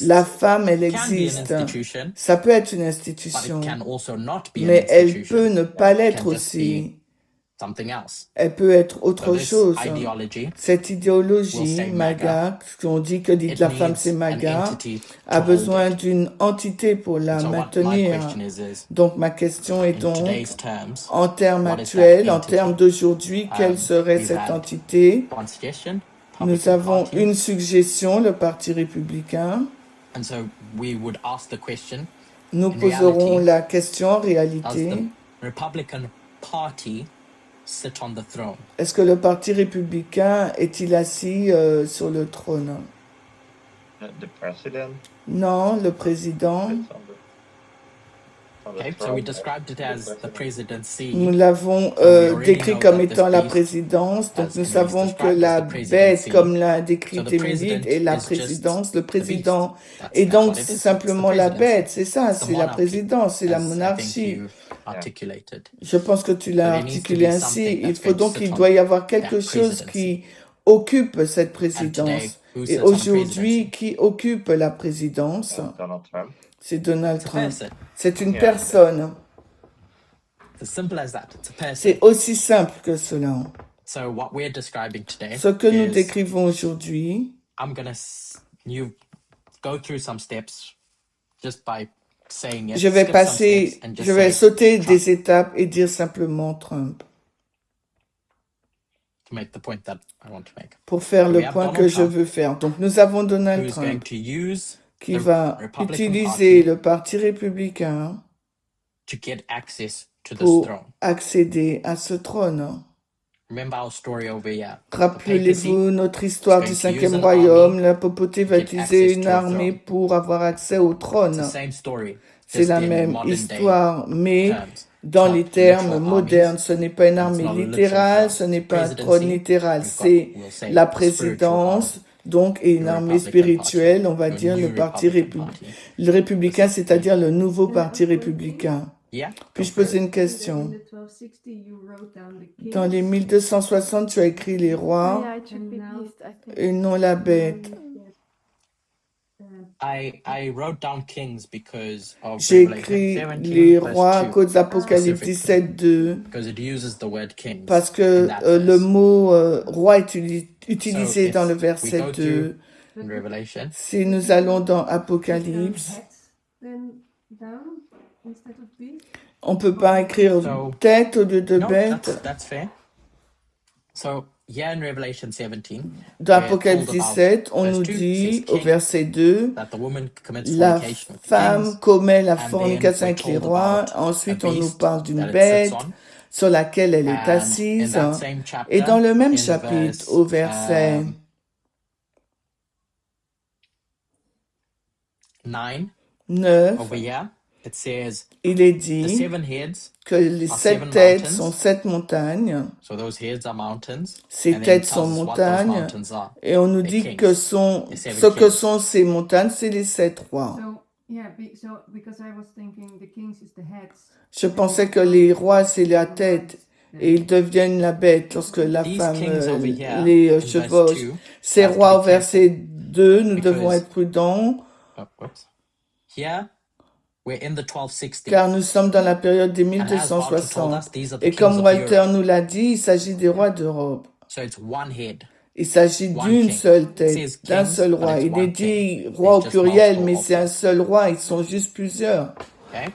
La femme, elle existe. Ça peut être une institution, mais elle peut ne pas l'être aussi. Elle peut être autre chose. Cette idéologie, MAGA, qu'on dit que la femme c'est MAGA, a besoin d'une entité pour la maintenir. Donc ma question est donc, en termes actuels, en termes d'aujourd'hui, quelle serait cette entité? Nous avons une suggestion, le Parti républicain. Nous poserons la question en réalité. Est-ce que le Parti républicain est-il assis sur le trône? Non, le président. Nous l'avons décrit comme étant la présidence. Donc nous savons que la bête, comme l'a décrit Émile, est la présidence. Le président est donc simplement la bête. C'est ça, c'est la présidence, c'est la monarchie. Je pense que tu l'as articulé ainsi. Il faut donc qu'il doit y avoir quelque chose qui occupe cette présidence. Et aujourd'hui, qui occupe la présidence? C'est Donald Trump. C'est une personne. C'est aussi simple que cela. Ce que nous décrivons aujourd'hui, je vais sauter des étapes et dire simplement Trump. Pour faire le point que je veux faire. Donc nous avons Donald Trump qui va utiliser le Parti républicain pour accéder à ce trône. Rappelez-vous notre histoire du 5e royaume. La papauté va utiliser une armée pour avoir accès au trône. C'est la même histoire, mais dans les termes modernes, ce n'est pas une armée littérale, ce n'est pas un trône littéral, c'est la présidence, donc, et une armée spirituelle, on va dire le Parti républicain, c'est-à-dire le nouveau Parti républicain. Puis-je poser une question? Dans les 1260, tu as écrit les rois et non la bête. J'ai écrit les rois à cause d'Apocalypse 17:2 parce que le mot roi est utilisé dans le verset 2. Si nous allons dans Apocalypse, on ne peut pas écrire tête au lieu de bête. here in Revelation 17, Dans we're Apocalypse told about 17, on verse nous 2 dit says au king, verset 2, that the woman commits la fornication with the femme kings, commet la and then fornication we're avec les told rois. about a Ensuite, on nous beast parle d'une that it sits bête on. sur laquelle elle est And in assise. that same Et chapter, dans le même in chapitre, verse au verset 9, 9, over here, it says il est the dit 7 heads que les are 7 7 têtes mountains. sont 7 montagnes. So those heads are mountains. Ces And then têtes it sont tells us what those montagnes. mountains are. Et on nous They're dit kings. que sont, The seven ce que kings. sont ces montagnes, c'est les 7 rois. So yeah, so because I was thinking the kings is the heads. Je pensais que les rois, c'est la tête. Et ils deviennent la bête lorsque la These femme kings over here, les in verse chevauche. 2, Ces have to rois be au verset 2, nous because- devons être prudents, whoops. Here, we're in the 1260. car nous sommes dans la période des And as Walter told 1260. us, these are the Et kings comme of Walter Europe. nous l'a dit, il s'agit des rois d'Europe. So it's one head. Il s'agit One d'une king. seule It tête, says d'un kings, seul but roi. it's Il est one dit king. roi au There's just pluriel, multiple mais of c'est un them. seul roi, ils sont juste plusieurs. Okay?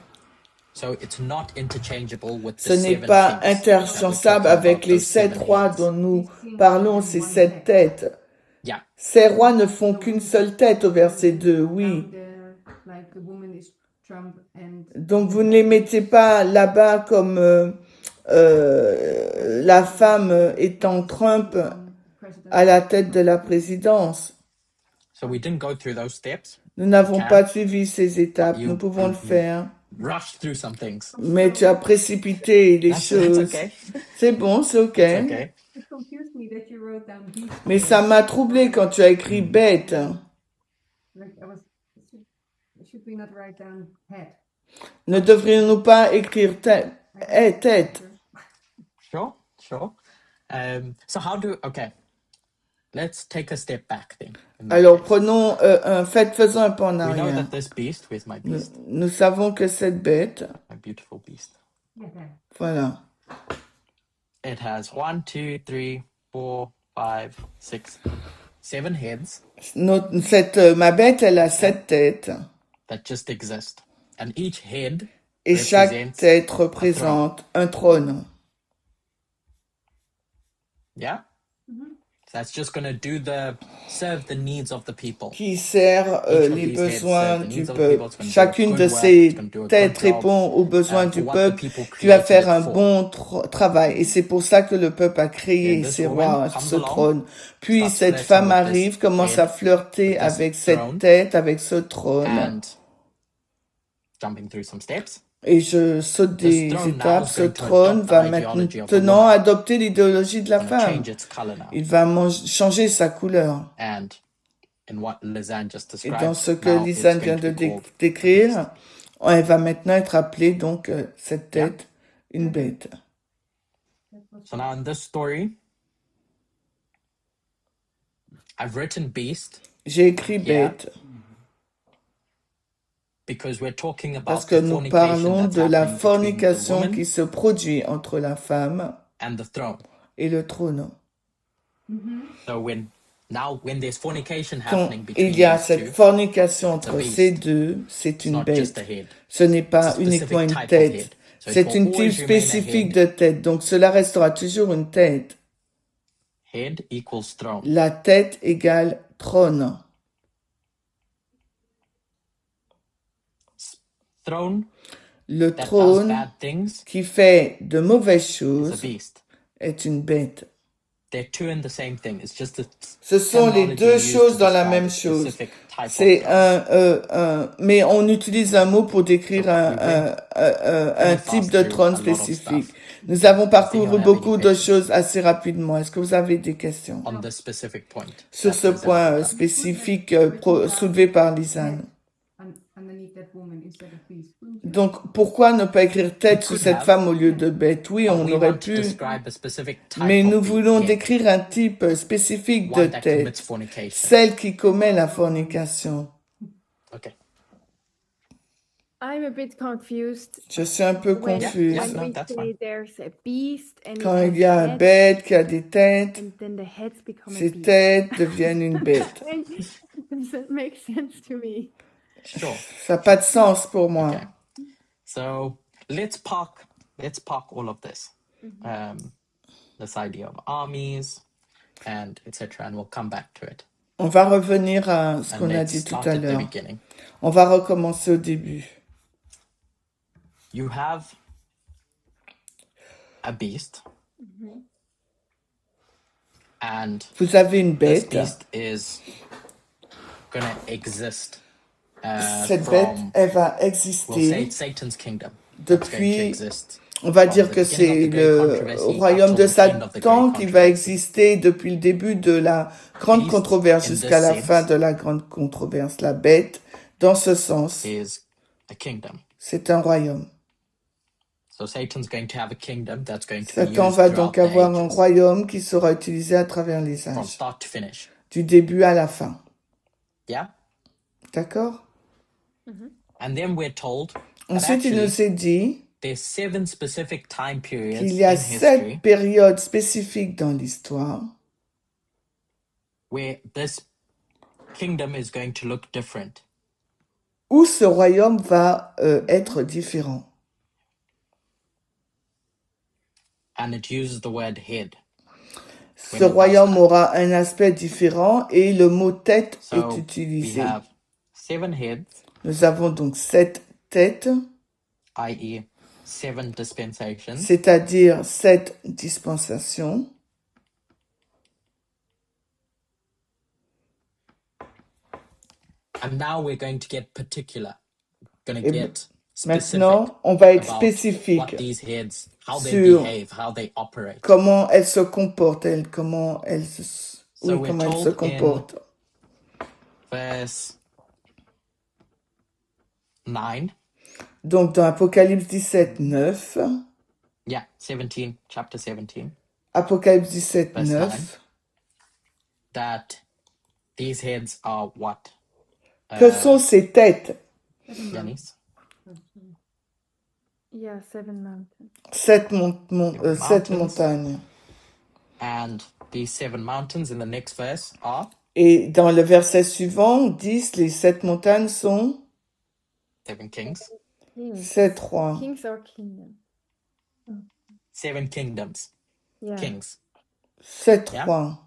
So it's not interchangeable with Ce the n'est 7 pas kings. interchangeable We're talking avec about les those 7 7 rois heads. dont nous parlons, ces 7 têtes. Yeah. Ces rois ne font qu'une seule tête au verset 2, oui. Down there, like the woman is Trump and Donc vous ne les mettez pas là-bas comme la femme étant Trump president. à la tête de la présidence. So we didn't go through those steps. Nous n'avons Okay. pas suivi ces étapes, You- nous pouvons le faire. Rush through some things. Mais tu as précipité les That's choses. okay. C'est bon, c'est ok. It's okay. It confused me that you wrote down beast. Mais ça m'a troublé quand tu as écrit bête. Like I was, should we not write down head? Ne devrions-nous pas écrire tête? Tête. Sure, sure. So okay. Let's take a step back then. in that Alors case. prenons faisons un pas en We know arrière. that this beast, where's my Nous, beast? nous savons que cette bête, My beautiful beast. Yeah, there. voilà, It has 1, 2, 3, 4, 5, 6, 7 heads ma bête, elle a 7 têtes. that just exist. And each head Et chaque represents tête représente un trône. Yeah? So that's just going to serve the needs of the people. Qui sert Each of les these heads besoins serve the du needs of the peuple. people. It's gonna do a Chacune good de work. ces It's gonna do a good têtes job, répond aux besoins for du what the peuple, people qui va created faire it un for. bon travail. Et c'est pour ça que le peuple a créé And this ces woman rois, comes ce along, trône. Puis starts cette flirting femme with arrive, this commence head, à flirter with this avec cette throne, tête, avec ce trône. and jumping through some steps. Et je saute des This throne now étapes. is Ce going to trône adopt va the ideology of the maintenant woman. adopter l'idéologie de la It's gonna femme. change its color now. Il va changer sa couleur. And in what Lisanne just Et described, dans ce que now it's Lisanne going vient to de be called décrire, elle va maintenant être appelée donc cette tête, une bête. So now in this story, I've written beast J'ai écrit Yeah. bête because we're talking about parce que the nous fornication parlons that's de la happening between the fornication woman qui se produit entre la femme and the throne. et le trône. So when there's fornication Quand happening between il y a these cette two, fornication it's a entre beast. ces deux, c'est it's une not just a bête. head. Ce n'est pas It's a uniquement specific une type of tête. head. So it C'est will une type always remain a spécifique head. de tête. Donc cela restera toujours une tête. Head equals throne. La tête égale trône. Throne Le that does trône bad things qui fait de mauvaises is a choses beast. est une bête. They're two in the same thing. It's just a Ce sont les terminology deux used choses to dans la describe même a chose. specific type of C'est throne. mais on utilise un mot pour décrire So un we type fast de through trône a lot of spécifique. stuff. Nous avons Does anyone parcouru have beaucoup any de questions choses assez rapidement. Est-ce que vous avez des questions on this specific point sur that ce Lisanne point brought up? spécifique soulevé par Lisanne? Underneath that woman instead of beast. Wouldn't you? Donc, pourquoi ne pas écrire tête You sur could cette have, femme au lieu de bête? Oui, but on we aurait want to pu, describe a specific type mais nous of voulons head, décrire un type spécifique de one that commits tête, fornication. celle qui commet la fornication. Okay. I'm a bit confused Je suis un peu when, confuse. Yeah, when no, we that's say fine. there's a beast and Quand it il y a un has heads, bête qui a des têtes, and then the heads become a ces beast. têtes deviennent une bête. Does that make sense to me? Sure. Ça n'a pas de sens pour moi. Okay. So let's park all of this. This idea of armies, and etc. And we'll come back to it. On va revenir à ce And qu'on a let's dit tout start à at the l'heure. beginning. On va recommencer au début. You have a beast, and Vous avez une this bête. beast is gonna exist Cette bête, from, elle va we'll say exister it's Satan's kingdom. That's going to depuis, exist on va from dire the que beginning of c'est the great le controversy royaume up de till the end of the Satan great qui va controversy. exister depuis le début de la grande Beast, controverse in jusqu'à this la fin sense, de la grande controverse. La bête, dans ce sens, is a kingdom. c'est un royaume. So Satan's going to have a kingdom that's going to be Satan used va throughout donc the avoir un ages, royaume qui sera utilisé à travers les from âges, start to finish. du début à la fin. Yeah? D'accord? And then we're told that Ensuite, il actually nous est dit there's 7 specific time periods qu'il y a in 7 history périodes spécifiques dans l'histoire where this kingdom is going to look different. où ce royaume va être différent. And it uses the word head. Ce royaume aura un aspect différent et le mot tête So est we utilisé. have 7 heads, Nous avons donc 7 têtes, i.e. 7 dispensations. c'est-à-dire 7 dispensations. And now we're going to get particular. Going Et to get specific maintenant, on va être about spécifique what these heads, how they sur behave, how they operate. comment elles se comportent, comment elles se, So oui, we're comment elles se told in comportent. verse 9, Donc, dans Apocalypse 17, 9, yeah, 17, chapter 17, Apocalypse 17, verse 9, 9, that these heads are what? que sont ces têtes? Yanis? Yeah, 7 mountains. 7 Mountains. montagnes. And these 7 mountains in the next verse are Et dans le verset suivant, 10, les 7 montagnes sont 7 kings, Kings. 7 rois. Kings or kingdom. 7 kingdoms, Yeah. kings. 7 Yeah. rois.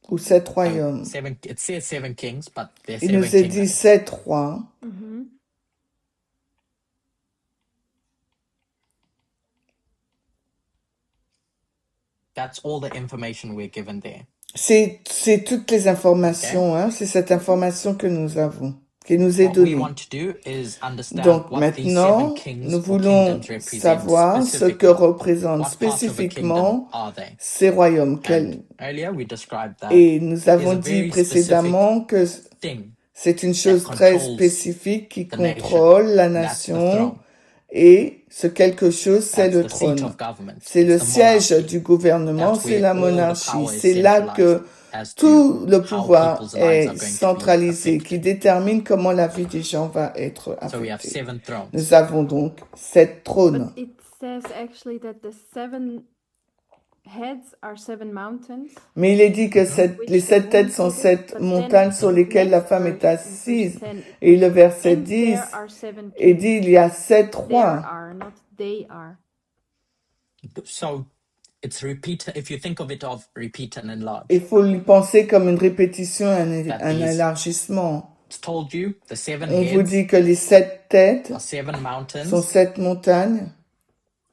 Ou 7 So royaumes. 7, it says 7 kings, but there's Il 7 nous est dit kingdoms. 7 rois. Mm-hmm. That's all the information we're given there. C'est toutes les informations, hein, c'est cette information que nous avons, qui nous est What we donnée. want to do is understand Donc what these 7 maintenant, kings nous or voulons kingdoms represent savoir ce que specifically. représentent What part of a kingdom spécifiquement are they? ces royaumes. And earlier we described that Et nous there's avons a dit very précédemment que specific thing, c'est une chose très controls spécifique qui the nation. contrôle la that's the nation. throne. Et ce quelque chose, c'est That's le the seat trône. of government. C'est le It's the siège monarchy. du gouvernement, That's c'est where la all the monarchie. power is C'est là que centralized as tout to le how pouvoir people's lives are est going to be centralisé, qui affected. détermine comment la vie des gens va être So we have affectée. 7 thrones. Nous avons donc 7 trônes. But it says actually that the 7 heads are 7 mountains. Mais il est dit que which les the 7 têtes woman sont seated, 7 but montagnes then sur the lesquelles la next femme verse, est in verse assise. 10, Et le verset and 10, there are 7 il kings. dit il y a 7 There rois. are, not they are. So it's repeat. If you think of it of repeat and enlarge, Il faut y penser comme une répétition, That un these- élargissement. it's told you the 7 On vous heads dit que les 7 têtes are 7 sont mountains. 7 montagnes.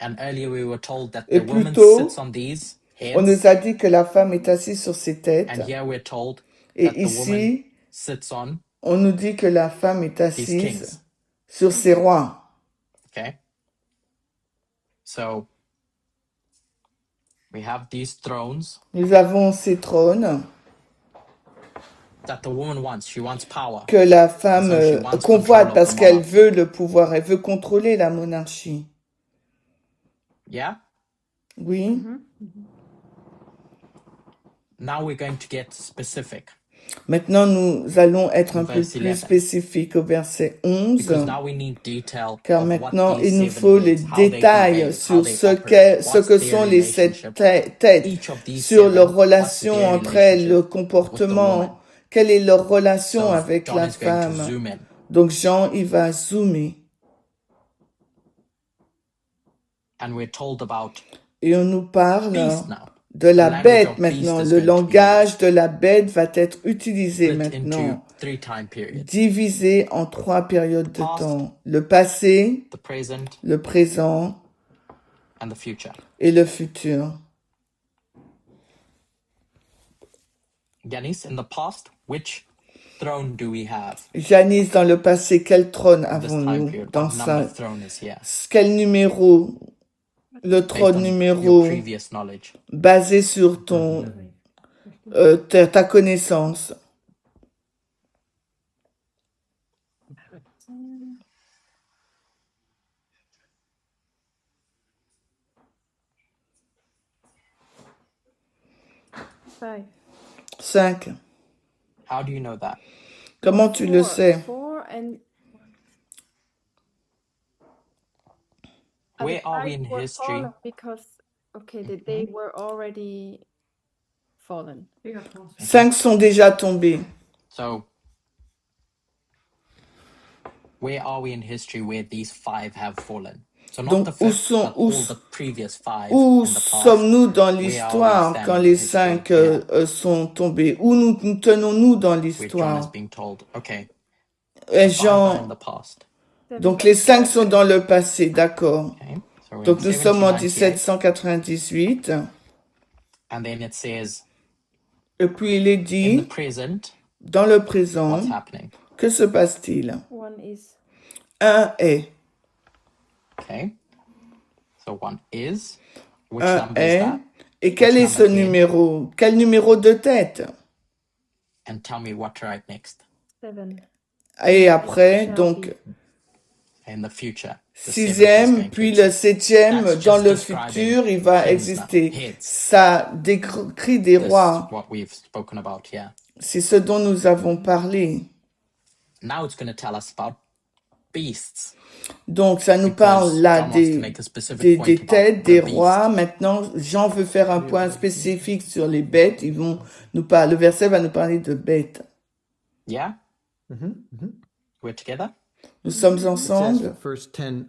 And earlier we were told that Et the woman plutôt, sits on these On nous heads. a dit que la femme est assise sur ses têtes. And here we're told Et that the woman ici, sits on on nous dit que la femme est these assise kings. sur ses rois. Okay. So we have these thrones Nous avons ces trônes that the woman wants. She wants power. que la femme So she wants convoite control of parce the qu'elle monarchy. veut le pouvoir, elle veut contrôler la monarchie. Yeah. Oui. Now we're going to get specific Maintenant, nous allons être un peu Verse plus 11. spécifiques au verset 11. because now we need detail Car of maintenant, what these il nous 7 faut les heads, how they détails behave, how sur they ce operate, que what's their sont les 7 relationship. têtes, Each of these sur 7, leur what's relation their entre elles, le relationship with the woman. comportement, quelle est leur relation So avec John la is going to femme. zoom in. Donc Jean, il va zoomer And we're told about et on nous parle beast now. de la bête maintenant. Le langage de la bête va être utilisé maintenant, divisé en 3 périodes de temps. Le passé, le présent et le futur. Janice, in the past, which throne do we have? Janice, dans le passé, quel trône avons-nous dans ça? Quel numéro? Le trône numéro basé sur ton ta connaissance. Five. 5. How do you know that? Comment tu le sais? Where are we in history? Because, they were already fallen. 5 sont déjà tombés. So, where are we in history where these 5 have fallen? So not Donc, the fifth, but all the previous 5 où in the past. sommes-nous dans l'histoire quand les 5 sont tombés? Où nous tenons-nous dans l'histoire? Okay. Jean, donc les 5 sont dans le passé, d'accord. Okay. So donc nous sommes en 1798. And then it says, et puis il est dit, in the present, dans le présent, what's happening? Que se passe-t-il? Un est. Okay. So 1 is. Which Un number is est. that? Et quel est ce numéro? Quel numéro de tête? And tell me what to write next. 7. Et après, donc, in the future, 6e, puis le 7e, dans le futur, il va exister. Ça décrit des rois. C'est ce dont nous avons parlé. Now it's going to tell us about beasts. Donc, ça nous parle là des têtes, des rois. Maintenant, Jean veut faire un point spécifique sur les bêtes. Ils vont nous parler, le verset va nous parler de bêtes. Yeah? We're together? Nous sommes ensemble. It says verse 10,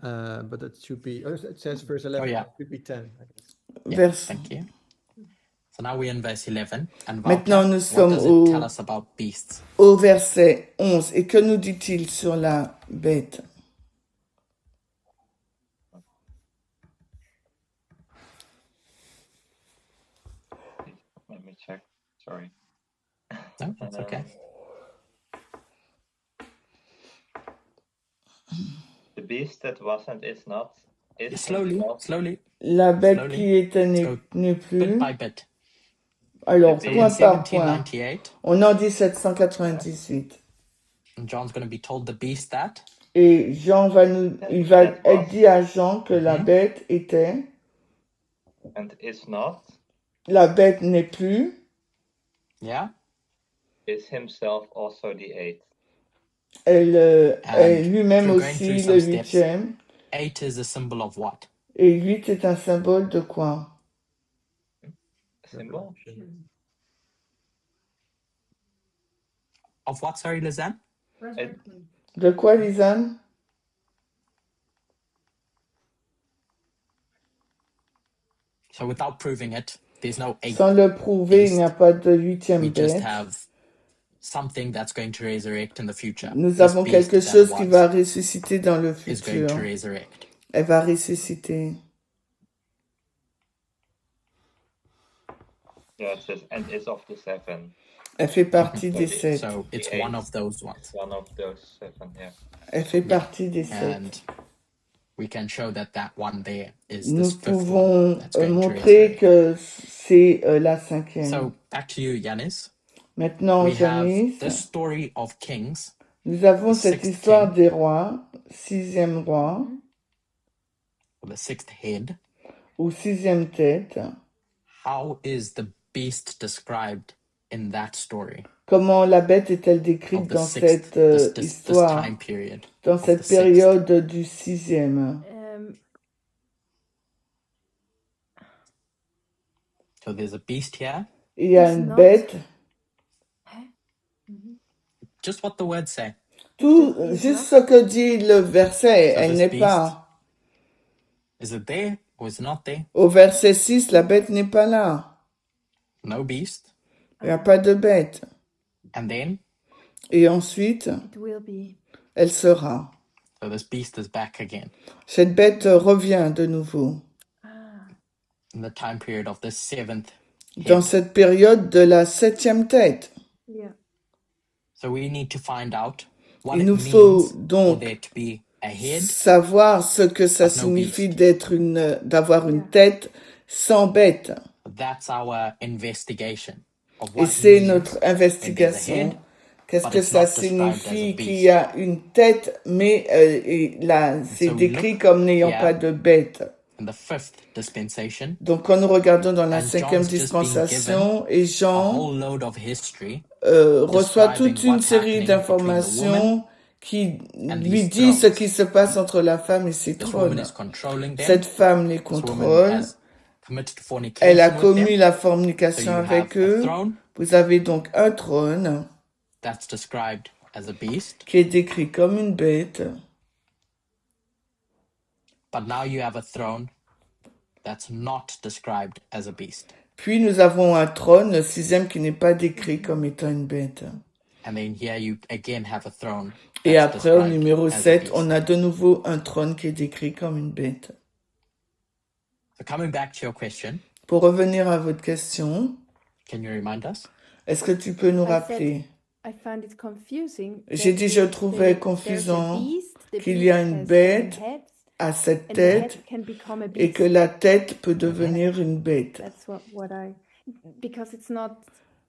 but it should be, it says verse 11, oh, yeah. It should be 10. Yeah, thank you. So now we're in verse 11. And maintenant, nous sommes tell us about beasts? Au verset 11. Et que nous dit-il sur la bête? Let me check. Sorry. No, that's okay. The beast that wasn't is not. Is slowly. La bête qui était n'est plus. Bit by bit. Alors, point par point. On est en 1798. And John's going to be told the beast that. Et Jean il va être dit à Jean que la bête était. And is not. La bête n'est plus. Yeah. Is himself also the 8th. Elle est lui-même aussi le 8e. 8 is a symbol of what? Et 8 est un symbole de quoi? Symbol? Of what, sorry, Lisanne? De quoi, Lisanne? So without proving it, there's no 8. Sans le prouver, il n'y a pas de 8e We bête. just have something that's going to resurrect in the future. Nous avons quelque chose qui va ressusciter dans le futur. Is going to resurrect. Elle va ressusciter. Yeah, it says, and is of the 7. Elle fait partie des 7. So it's one of those ones. One of those 7, yeah. Elle fait partie des 7. And we can show that one there is Nous this fifth pouvons one that's going montrer to resurrect. que c'est la 5e. So back to you, Yanis. Maintenant, we Janice, have the story of kings. Nous avons cette histoire des rois, 6e roi, the 6th head. Ou 6e tête. How is the beast described in that story? Comment la bête est-elle décrite dans cette histoire, dans cette période du 6e? So there's a beast here. Il y a une bête. Just what the words say. Tout, juste ce que dit le verset, So elle n'est pas. Is it there or is it not there? Au verset 6, la bête n'est pas là. no beast. Il n'y a pas de bête. And then, Et ensuite, It will be. elle sera. so this beast is back again Cette bête revient de nouveau. in the time period of the 7th Dans head. cette période de la 7e tête. Yeah. So we need to find out what Il it nous means faut for donc there to be a head. savoir ce que ça But no signifie beast. d'avoir une Yeah. tête sans bête. That's our investigation of Et what c'est it means notre when there's a investigation. head. Qu'est-ce but que it's ça not described as a signifie beast. qu'il y a une tête, mais et là, c'est So décrit look comme n'ayant here pas de bête. in the 5th dispensation, Donc, quand nous regardons dans la and 5e John's just been given dispensation, et a Jean whole load of history reçoit describing toute une what's série happening between the d'informations qui and lui these dit ce thrones. qui se passe entre la femme et ses This woman trônes. is controlling them. Cette femme les This woman contrôle. has committed Elle a fornication with commis them. la So fornication you avec have a eux. throne Vous avez donc un trône that's described as a beast, qui est décrit comme une bête. but now you have a throne that's not described as a beast. Puis nous avons un trône, le 6e, qui n'est pas décrit comme étant une bête. And then here you again have a throne Et that's après, au described numéro as a 7, beast. on a de nouveau un trône qui est décrit comme une bête. So coming back to your question, Pour revenir à votre question, can you remind us? est-ce que tu peux nous I said- rappeler? I found it confusing. J'ai that dit, je if trouvais there's a confusant beast, the qu'il y a beast une has bête seven heads, à cette and the tête head can become a et beast. que la tête peut devenir une bête. That's what I, because it's not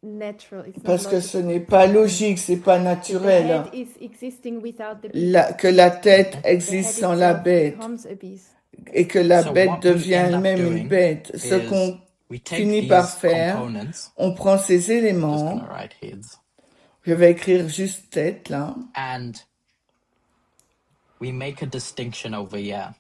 natural. It's not Parce que logical. ce n'est pas logique, c'est pas The naturel. head is existing without the beast. Que la tête The head existe sans la itself bête becomes a beast. et que la So bête what we devient end up elle-même doing une bête. Ce is qu'on we take finit par these faire, components, on prend ces just éléments, gonna write heads, je vais écrire juste tête là, and we make a distinction over here,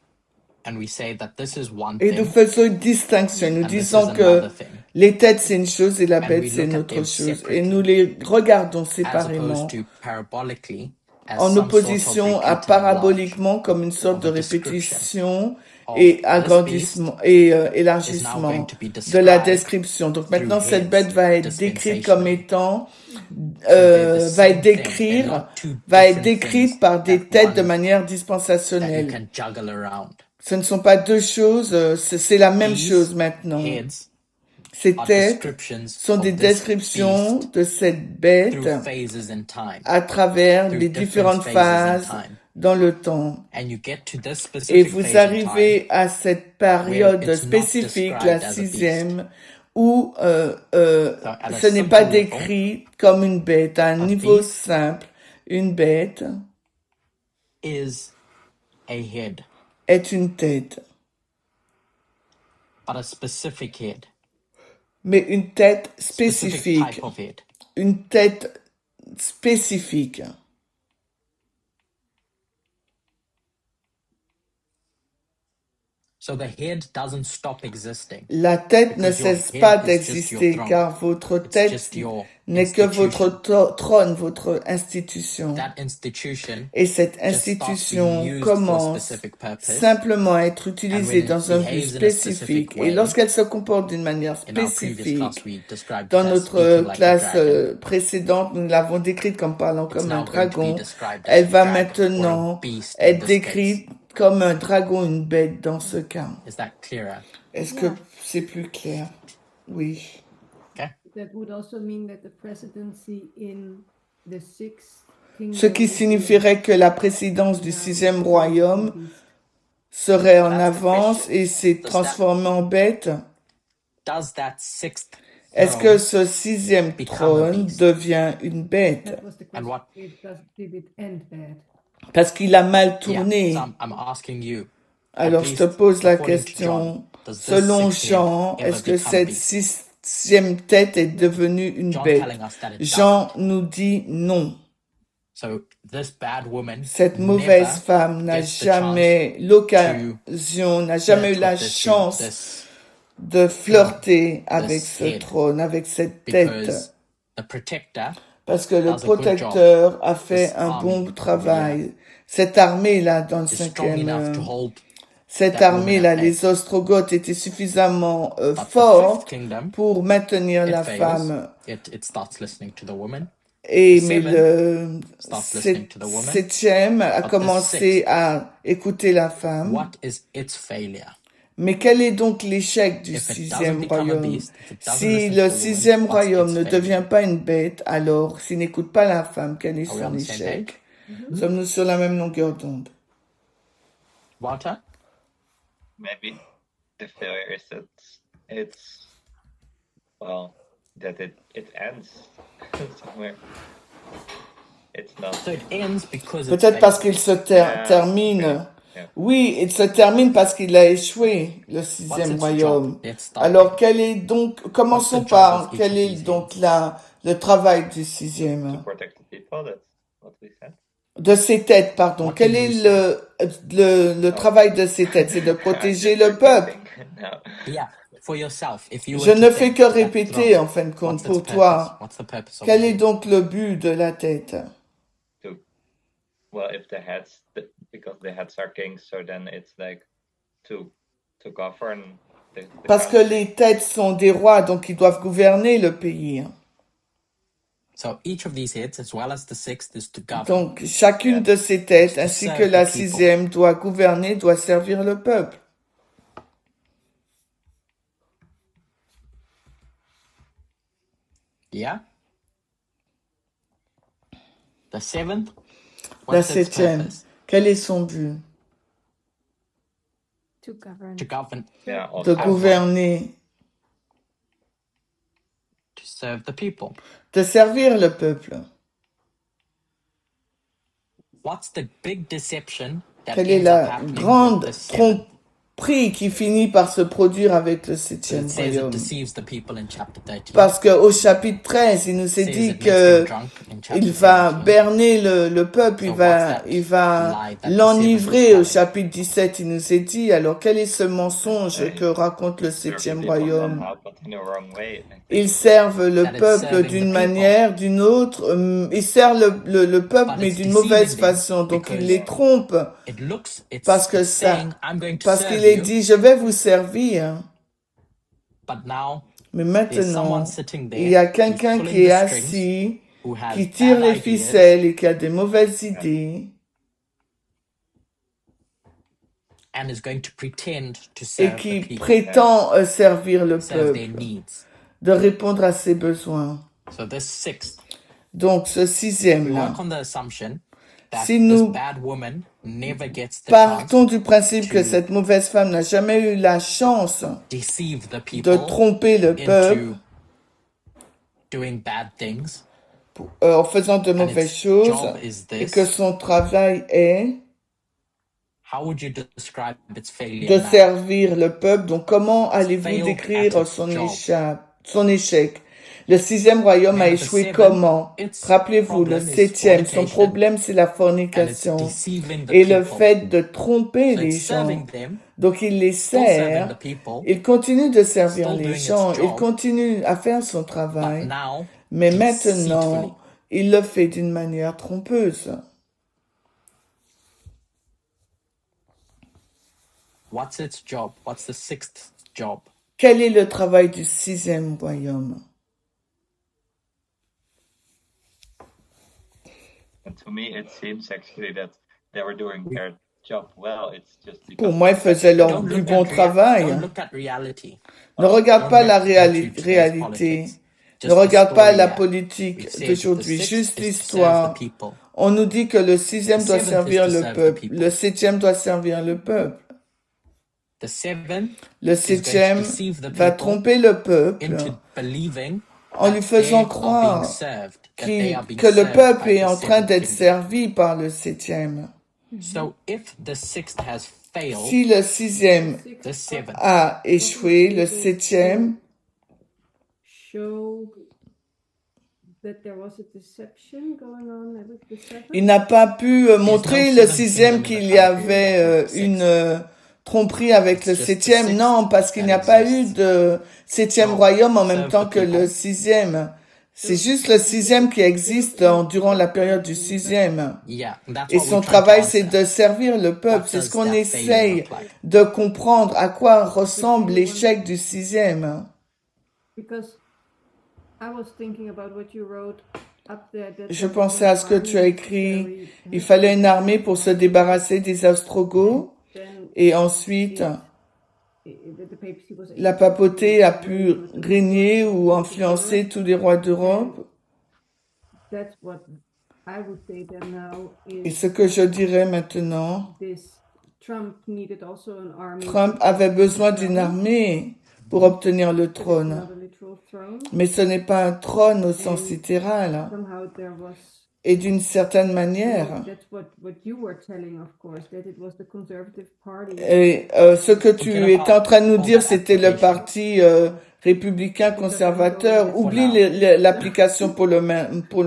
and we say that this is one et nous thing, faisons une distinction. Nous and this is disons que another thing, les têtes c'est une chose et la And bête we c'est une look at autre them chose. Et separately, nous les regardons as séparément, opposed to parabolically as en some sort of opposition à repeated paraboliquement comme une sorte of de a description répétition of et this agrandissement et is now élargissement going to be de la described description. Donc maintenant through cette heads bête va être décrite comme dispensationally. étant So they're the va être same thing. They're décrire not two va être different décrite things par des that têtes de one manière that you dispensationnelle. can juggle around. Ce ne sont pas deux choses, c'est la même These chose maintenant. heads Ces are têtes descriptions sont of des this descriptions beast de cette bête through phases in time, à travers through les different différentes phases in phases time. dans le temps. And you get to this Et specific vous phase in time arrivez à cette where période it's not spécifique, described la as a beast. 6e, où So at a ce n'est pas simple level, décrit comme une bête. À un a niveau beast simple, une bête is a head, est une tête, but a specific head, mais une tête specific spécifique, type of head. une tête spécifique. So the head doesn't stop existing. La tête ne Because your cesse head pas is just d'exister your throne. car votre It's tête just your n'est que votre institution. trône, votre institution. That institution Et cette just starts being institution used for a commence specific purpose. simplement à être And utilisée when it dans un but behaves in a specific spécifique. Et way, lorsqu'elle se comporte d'une manière in our previous spécifique, class we described dans it as notre speaking like a classe dragon. précédente, nous l'avons décrite comme parlant It's comme un now going to be dragon. described as Elle a va dragon or a maintenant beast in être this case. décrite comme un dragon, une bête dans ce cas. Is that clearer? Est-ce que c'est plus clair? Oui. Okay. That would also mean that the presidency in the sixth kingdom Ce qui signifierait que la présidence du 6e royaume serait en avance et s'est transformée en bête. Does that sixth Est-ce que throne, ce 6e become a trône beast? devient une bête? That was the And question. what- Did it end bad? Parce qu'il a mal Yeah, tourné. so I'm asking you. Alors at je te least pose la according to question, John, does this selon sixth head Jean, ever est-ce que become a cette beast? 6e tête est devenue une John bête? telling us that it Jean doesn't. nous dit non. So this bad woman Cette mauvaise never femme n'a gets the jamais l'occasion, n'a jamais eu flirt la with this chance de flirter avec this ce head, trône, avec cette tête. because the protector Parce que le does a good protecteur a fait This un army bon over travail. Cette armée-là, dans le is strong 5e, enough to hold cette armée-là, les Ostrogoths, étaient suffisamment forts pour maintenir la femme. Mais le septième a commencé à écouter la femme. Mais quel est donc l'échec du sixième royaume? Si le sixième royaume ne devient pas une bête, alors s'il n'écoute pas la femme, quel est son échec? Sommes-nous sur la même longueur d'onde? Walter? Maybe the failure is that it's, well, that it ends somewhere. It's not. So it ends because Peut-être parce qu'il se termine. Oui, il se termine parce qu'il a échoué, le sixième royaume. Alors, quel est donc, commençons par, quel est donc le travail du sixième? To protect the people, that's what we said. De ses têtes, pardon. Quel est le travail de ses têtes? C'est de protéger le peuple. Je ne fais que répéter, en fin de compte, pour toi. Quel est donc le but de la tête? Well, if the heads, because the heads are kings, so then it's like to govern the Parce que les têtes sont des rois, donc ils doivent gouverner le pays. So each of these heads, as well as the sixth, is to govern. Donc chacune de ces têtes, ainsi que la sixième, doit gouverner, doit servir le peuple. Yeah. The seventh. La septième, quel est son but? To govern. To govern. Yeah, De gouverner, To serve the people. de servir le peuple. What's the big deception that Quelle est ends up la happening grande with the seventh? tromperie qui finit par se produire avec le septième It says it royaume? deceives the people in chapter 13. Parce qu'au chapitre 13, il nous est It says dit it makes them que drunk in chapter il va 17. berner le peuple, il va lie that the l'enivrer. seventh Au is chapitre 17, il nous est dit, alors quel est ce mensonge que raconte le septième royaume? Ils servent le peuple d'une manière, d'une autre, ils servent le peuple mais d'une mauvaise façon, donc ils les trompent. Parce que parce qu'il est dit, je vais vous servir. Mais maintenant, il y a quelqu'un qui est assis, qui tire les ficelles et qui a des mauvaises idées et qui prétend servir le peuple, de répondre à ses besoins. Donc, ce sixième-là, si nous partons du principe que cette mauvaise femme n'a jamais eu la chance de tromper le peuple en faisant de mauvaises choses et que son travail est de servir le peuple, donc comment allez-vous décrire son échec? Le sixième royaume a échoué comment? Rappelez-vous, le septième, son problème c'est la fornication et le fait de tromper les gens. Donc il les sert, il continue de servir les gens, il continue à faire son travail, mais maintenant il le fait d'une manière trompeuse. What's its job? What's the sixth job? Quel est le travail du sixième royaume? And to me, it seems actually that they were doing their job well. It's just Pour moi, ils faisaient leur plus bon travail. Ne regarde pas la réalité. Ne regarde pas la politique d'aujourd'hui, juste l'histoire. On nous dit que le sixième doit servir le peuple. Le septième doit servir le peuple. Le septième va tromper le peuple en lui faisant croire que le peuple est en train d'être servi par le septième. Si le sixième a échoué, le septième il n'a pas pu montrer le sixième qu'il y avait une tromperie avec le septième. Non, parce qu'il n'y a pas eu de septième royaume en même temps que le sixième. C'est juste le 6e qui existe durant la période du 6e. Yeah, that's Et what son we're trying to travail, c'est answer. de servir le peuple. What C'est ce does qu'on that failure essaye look like? de comprendre à quoi ressemble l'échec du 6e. Because I was thinking about what you wrote up there. That Je there pensais was à ce que an tu as army écrit. necessary, Il fallait une armée pour se débarrasser des Ostrogoths. then Et ensuite, the papacy was la able papauté to a pu régner ou influencer tous les rois d'Europe. That's what I would say then now Et is ce que je dirais maintenant, this. Trump needed also an army. Trump avait besoin d'une armée pour obtenir le But it's trône. not a literal throne. Mais ce n'est pas un trône au sens littéral. Somehow there was. Et d'une certaine manière, That's what you were telling, of course, that it was the Conservative Party. et, ce que tu étais en train de nous dire, c'était le parti républicain conservateur. Oublie l'application pour le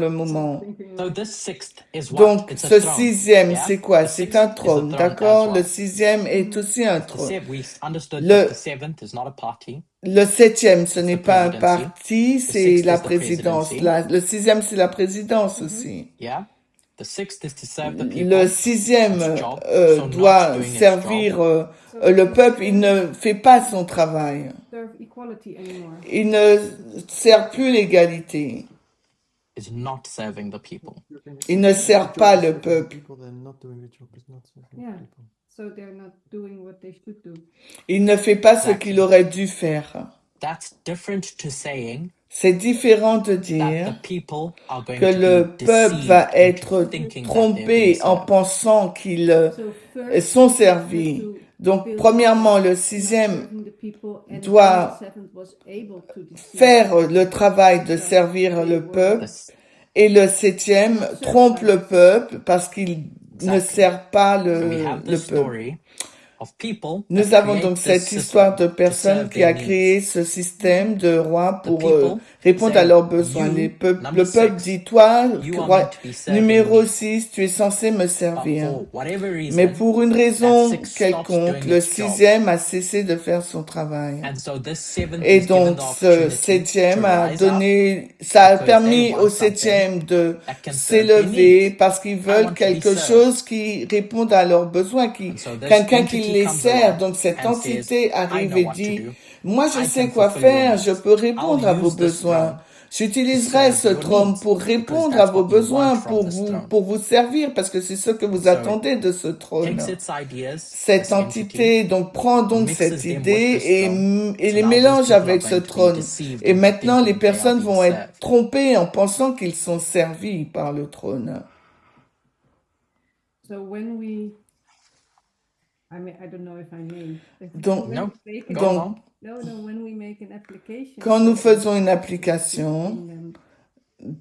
moment. So this sixth is what? Donc, It's a ce throne. 6e, Yeah? c'est quoi? The C'est sixth un is a trône, throne d'accord? as Le well. 6e est aussi un trône. We understood Le- that the seventh is not a party. Le 7e, ce n'est the pas un presidency. parti, c'est sixth la is the présidence. presidency. Le 6e, c'est la présidence aussi. Yeah. The sixth is to serve the people. Le 6e Its job. So not doit doing its servir job. le peuple. Il ne fait pas son travail. Serve equality anymore. Il ne sert plus l'égalité. Is not serving the people. Il ne sert pas le peuple. Yeah. So they're not doing what they should do. Il ne fait pas ce qu'il aurait dû faire. That's different to saying C'est différent de that dire the people are going que to le be peuple deceived va into être thinking that trompé they're being en served. pensant qu'ils So first, sont we servis. have to Donc, build premièrement, up le not 6e serving the people, and doit then the seventh was able to deceive. faire le travail de servir le peuple. This- Et le 7e trompe le peuple parce qu'il ne Exactly. sert pas So we have le this peuple. story of people Nous that avons create donc this cette system histoire de to personnes serve qui a their créé needs. ce système de rois pour people répondre say, à leurs besoins. you, Le number peuple six, dit, toi, you are roi meant to be serving numéro me. 6, tu es censé me But servir. for whatever reason, Mais pour une raison that six stops quelconque, doing le its job. 6e a cessé de faire son travail. And so this seventh Et is given donc, the ce opportunity 7e to a rise up donné, ça a because permis they au want something 7e de that can serve their s'élever needs. parce qu'ils I veulent want to be quelque served. chose qui réponde à leurs besoins, And so this quelqu'un qui entity les comes sert. along Donc, cette and says, entité I arrive know et what to dit, do. moi, je I sais can quoi fulfill your faire, needs. je peux répondre à I'll vos use this besoins. throne J'utiliserai to ce serve your trône needs pour because répondre à that's vos what you want besoins, from this throne. pour vous servir, parce que c'est ce que vous So attendez de ce trône. takes its ideas, Cette this entity, entité donc prend donc mixes cette them with idée this et, throne. et So les now these mélange people are avec ce going to be trône. deceived Et into maintenant, les thinking they are personnes being vont être served. trompées en pensant qu'ils sont servis par le trône. So when we, I mean, I don't know if I may. Donc, When No, we make go an- donc no, when we make an application. quand nous for faisons une the application kingdom,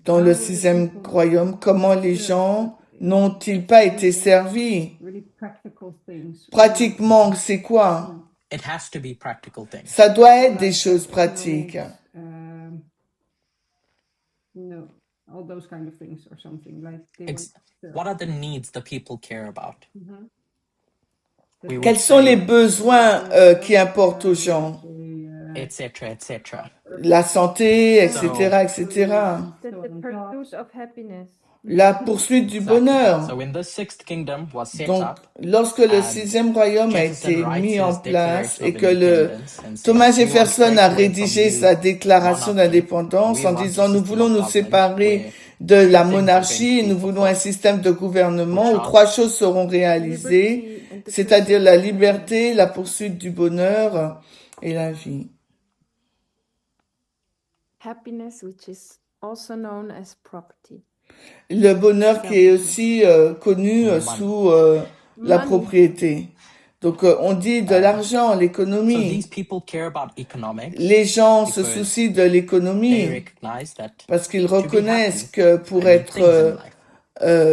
dans le 6e royaume, comment les gens n'ont-ils pas été servis? really practical things. Pratiquement, c'est quoi? It has to be practical things. Ça doit être des choses pratiques. No, all those kind of things or something like. What are the needs the people care about? We would Quels sont say, les besoins qui importent aux gens? etc., etc. La santé, etc., etc. The pursuit of happiness. La poursuite du bonheur. So when the sixth kingdom was set Donc, up, lorsque le and 6e royaume a Jefferson été writes mis en his place Declaration et of que le Independence and says, Thomas "We want Jefferson to a break away rédigé from sa you, déclaration monarchy. d'indépendance We en want a disant nous system voulons of nous government séparer where de la two things are going monarchie et to be nous voulons un fulfilled, système de gouvernement which où are 3 choses seront réalisées, Liberty and the c'est-à-dire pursuit la of liberté, la poursuite du bonheur et la vie. happiness, which is also known as property. Le bonheur qui est aussi connu sous la Money. propriété. Donc on dit de l'argent, So l'économie. these people care about economics. Les gens se because soucient de They l'économie recognize that parce qu'ils to be reconnaissent happy, que pour I need être things in life.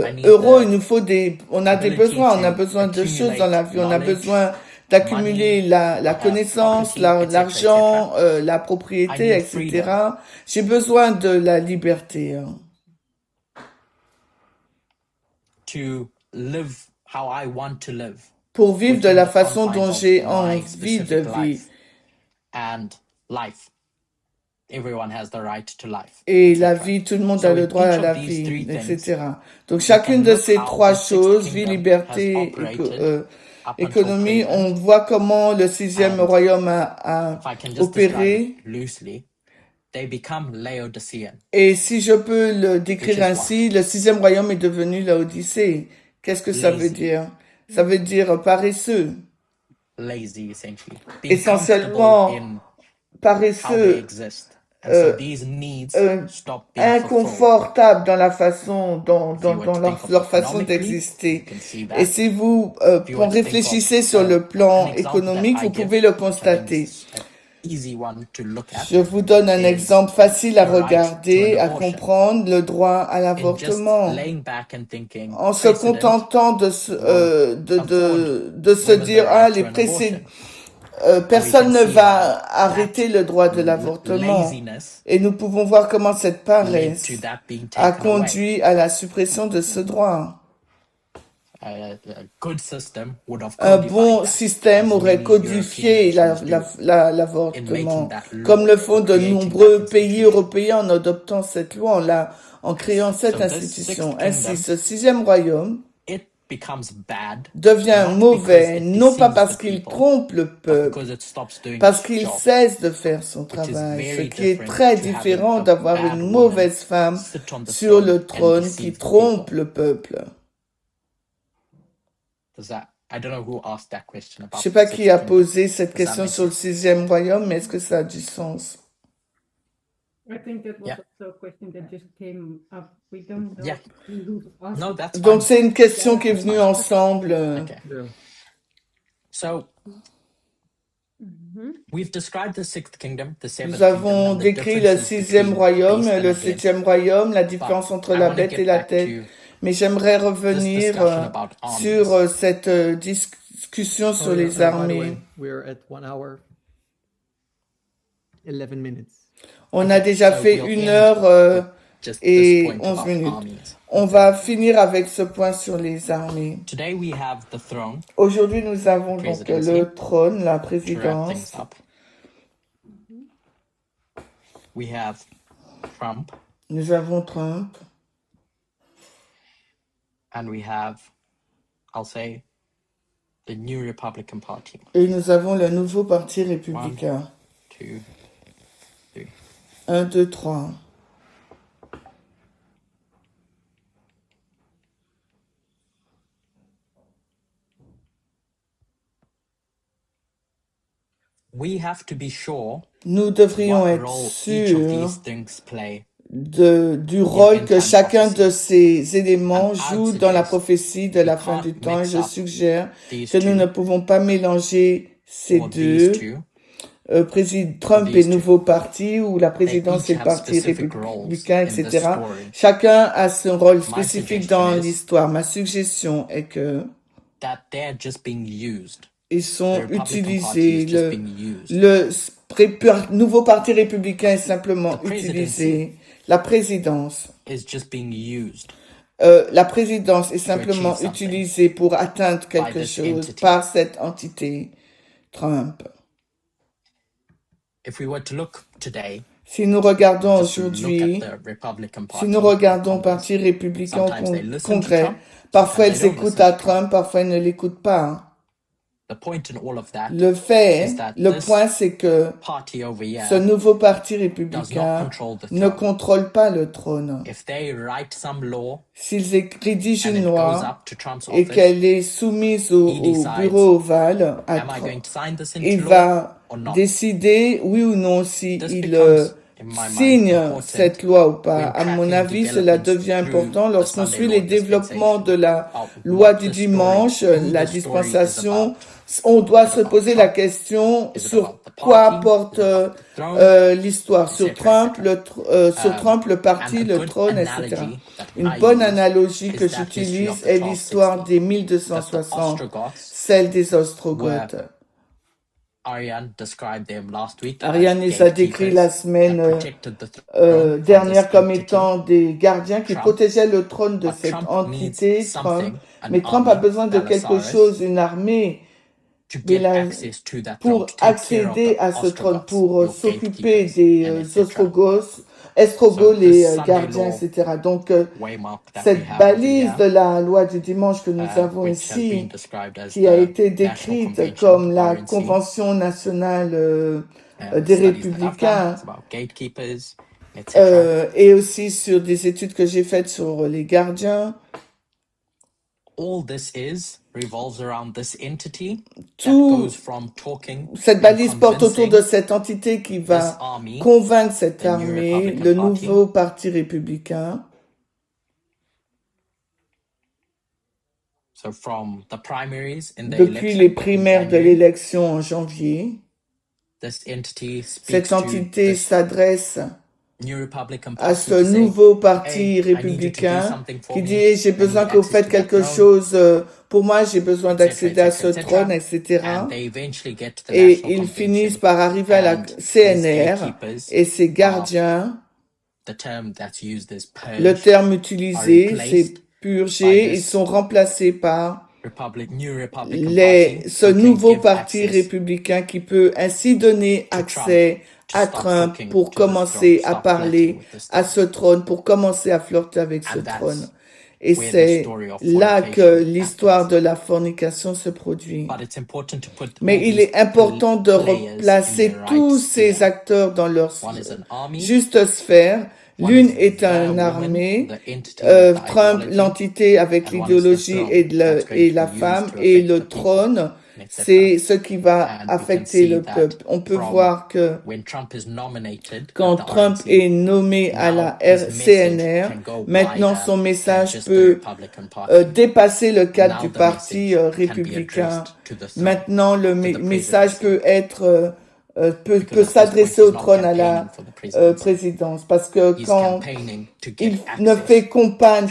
I need heureux, the il nous faut on a des ability besoins, on a to besoin de choses accumulate dans la vie, on a knowledge, besoin d'accumuler money, la connaissance, property, etc., l'argent, la I propriété, need etc. freedom. J'ai besoin de la liberté. To live how I want to live. Pour vivre de within la the façon confines dont of j'ai my envie de specific vivre. life and life. everyone has the right to life. Et la vie, tout le monde a le droit à la vie, etc. Donc chacune de ces trois choses, vie, liberté, économie, on voit comment le sixième royaume a opéré. Et si je peux le décrire ainsi, le sixième royaume est devenu Laodicée. Qu'est-ce que ça veut dire? Ça veut dire paresseux. Essentiellement paresseux, inconfortable dans la façon, dans leur façon d'exister. Et si vous réfléchissez sur le plan économique, vous pouvez le constater. Je vous donne un exemple facile à regarder, à comprendre, le droit à l'avortement. En se contentant de se dire, les précédents, personne ne va arrêter le droit de l'avortement. Et nous pouvons voir comment cette paresse a conduit à la suppression de ce droit. Un bon système aurait codifié l'avortement, comme le font de nombreux pays européens en adoptant cette loi, en créant cette institution. Ainsi, ce sixième royaume devient mauvais, non pas parce qu'il trompe le peuple, parce qu'il cesse de faire son travail, ce qui est très différent d'avoir une mauvaise femme sur le trône qui trompe le peuple. Je ne sais pas qui a posé cette question sur le sixième royaume, mais est-ce que ça a du sens? I think that was also a question that just came up. We don't know who's asking. No, that's Donc fine. c'est une question qui est venue ensemble. Okay. So, we've described the sixth kingdom, the seventh Nous avons kingdom, décrit le sixième royaume, le septième royaume, la différence entre la bête et la tête. Mais j'aimerais revenir sur cette discussion sur les armées. We're at 1 hour, 11 minutes. On a déjà fait 1 heure et 11 minutes. On va finir avec ce point sur les armées. Aujourd'hui, nous avons donc le trône, la présidence. Nous avons Trump. And we have, I'll say, the new Republican Party. Et nous avons le nouveau parti républicain. 1, 2, 3. 1, 2, 3. We have to be sure Nous devrions être sûrs du rôle que chacun de ces éléments joue dans la prophétie de la fin du temps. Et je suggère que nous ne pouvons pas mélanger ces deux, président Trump et nouveau parti, ou la présidence et le parti républicain, etc. Chacun a son rôle spécifique dans l'histoire. Ma suggestion est que ils sont utilisés. Le nouveau parti républicain est simplement utilisé. La présidence est simplement utilisée pour atteindre quelque chose par cette entité Trump. Si nous regardons aujourd'hui, si nous regardons le Parti républicain au Congrès, parfois ils écoutent à Trump, parfois ils ne l'écoutent pas. Le point, c'est que ce nouveau parti républicain ne contrôle pas le trône. S'ils rédigent une loi et qu'elle est soumise au bureau ovale, il va décider oui ou non s'il signe cette loi ou pas. À mon avis, cela devient important lorsqu'on suit les développements de la loi du dimanche, la dispensation. On doit se poser la question sur quoi porte l'histoire, sur Trump, le parti, le trône, etc. Une bonne analogie que j'utilise est l'histoire des 1260, celle des Ostrogoths. Ariane les a décrits la semaine dernière comme étant des gardiens qui protégeaient le trône de cette entité, Trump. Mais Trump a besoin de quelque chose, une armée, pour accéder à ce trône, pour s'occuper des Ostrogoths, les gardiens, etc. Donc, cette balise de la loi du dimanche que nous avons ici, qui a été décrite comme la Convention nationale des républicains, et aussi sur des études que j'ai faites sur les gardiens, cette balise porte autour de cette entité qui va convaincre cette armée, le nouveau parti républicain. Depuis les primaires de l'élection en janvier, cette entité s'adresse à ce nouveau parti républicain qui dit « J'ai besoin que vous faites quelque chose pour moi, j'ai besoin d'accéder à ce trône, etc. » Et ils finissent par arriver à la CNR et ces gardiens, le terme utilisé, c'est purgé, ils sont remplacés par ce nouveau parti républicain qui peut ainsi donner accès à Trump pour commencer à parler à ce trône, pour commencer à flirter avec ce trône. Et c'est là que l'histoire de la fornication se produit. Mais il est important de replacer tous ces acteurs dans leur juste sphère. L'une est une armée, Trump, l'entité avec l'idéologie et la femme, et le trône, c'est ce qui va affecter le peuple. On peut voir que quand Trump est nommé à la CNR, maintenant son message peut dépasser le cadre du parti républicain. Maintenant, le message peut être peut s'adresser au trône à la présidence, parce que quand il ne fait campagne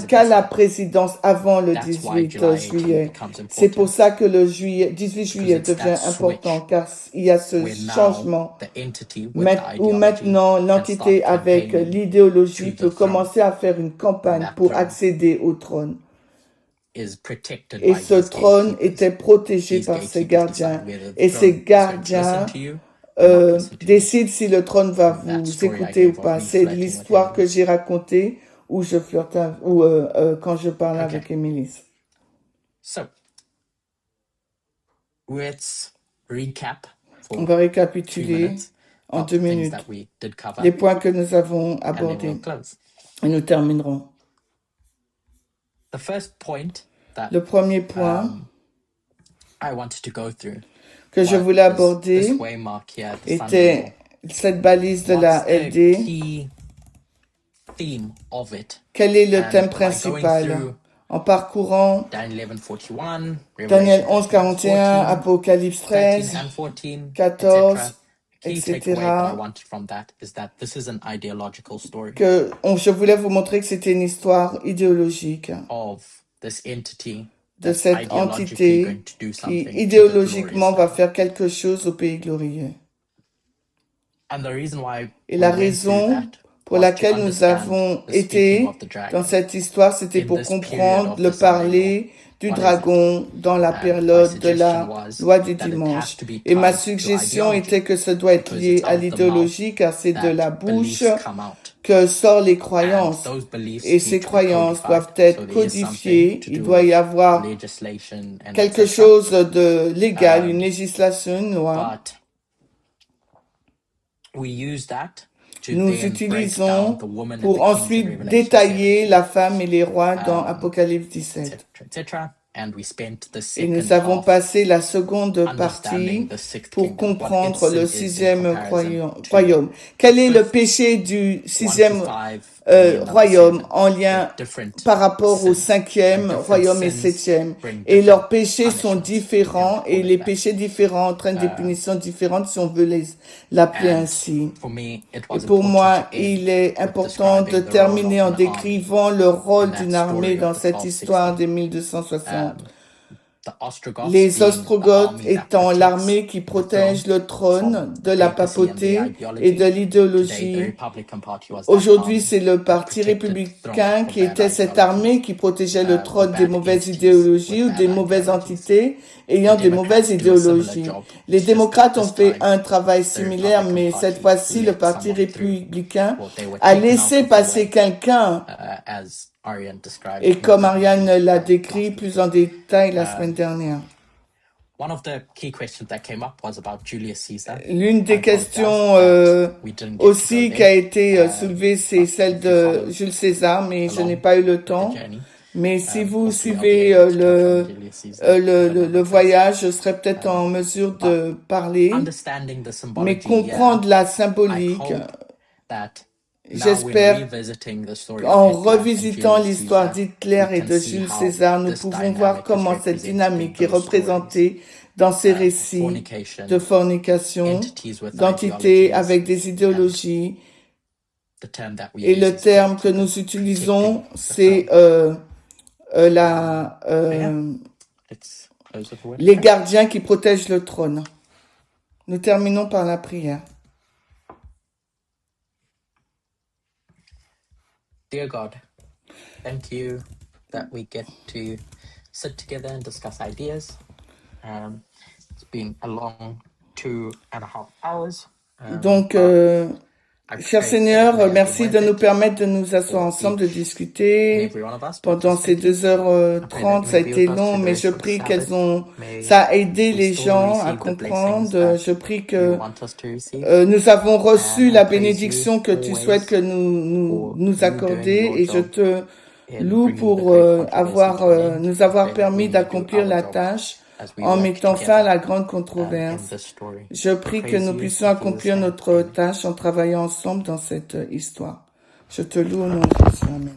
qu'à la présidence avant le 18 juillet, c'est pour ça que le 18 juillet devient important, car il y a ce changement où maintenant l'entité avec l'idéologie peut commencer à faire une campagne pour accéder au trône. Et ce trône était protégé par ses gardiens. Et ces gardiens décident si le trône va vous écouter ou pas. C'est l'histoire que j'ai racontée où je flirtais, ou quand je parlais avec Émilie. On va récapituler en 2 minutes les points que nous avons abordés. Et nous terminerons. Le premier point que je voulais aborder était cette balise de la LD. Quel est le thème principal? En parcourant Daniel 11:41, Apocalypse 13, 14, etc. Je voulais vous montrer que c'était une histoire idéologique de cette entité qui idéologiquement va faire quelque chose au pays glorieux. Et la raison pour laquelle nous avons été dans cette histoire, c'était pour comprendre le parler du dragon dans la période de la loi du dimanche. Et ma suggestion était que ce doit être lié à l'idéologie, car c'est de la bouche que sortent les croyances. Et ces croyances doivent être codifiées. Il doit y avoir quelque chose de légal, une législation, une loi. Nous utilisons pour ensuite détailler la femme et les rois dans Apocalypse 17. Et nous avons passé la seconde partie pour comprendre le 6e royaume. Quel est le péché du 6e royaume en lien par rapport au 5e royaume et 7e? Et leurs péchés sont différents, et les péchés différents entraînent des punitions différentes, si on veut l'appeler ainsi. Et pour moi, il est important de terminer en décrivant le rôle d'une armée dans cette histoire des 1260. Les Ostrogoths étant l'armée qui protège le trône de la papauté et de l'idéologie. Aujourd'hui, c'est le parti républicain qui était cette armée qui protégeait le trône des mauvaises idéologies ou des mauvaises entités ayant des mauvaises idéologies. Les démocrates ont fait un travail similaire, mais cette fois-ci, le parti républicain a laissé passer quelqu'un. Et comme Ariane l'a décrit plus en détail la semaine dernière. L'une des questions aussi qui a été soulevée, c'est celle de Jules César, mais je n'ai pas eu le temps. Mais si vous suivez le voyage, je serai peut-être en mesure de parler. Mais comprendre la symbolique, j'espère qu'en revisitant l'histoire d'Hitler et de Jules César, nous pouvons voir comment cette dynamique est représentée dans ces récits de fornication, d'entités avec des idéologies. Et le terme que nous utilisons, c'est les gardiens qui protègent le trône. Nous terminons par la prière. Dear God, thank you that we get to sit together and discuss ideas. It's been a long 2.5 hours. Donc, cher Seigneur, merci de nous permettre de nous asseoir ensemble, de discuter. Pendant ces 2h30, ça a été long, mais je prie ça a aidé les gens à comprendre. Je prie que nous avons reçu la bénédiction que tu souhaites que nous accorder, et je te loue pour nous avoir permis d'accomplir la tâche en mettant fin à la grande controverse. Je prie que nous puissions accomplir notre tâche en travaillant ensemble dans cette histoire. Je te loue au nom de Jésus. Amen.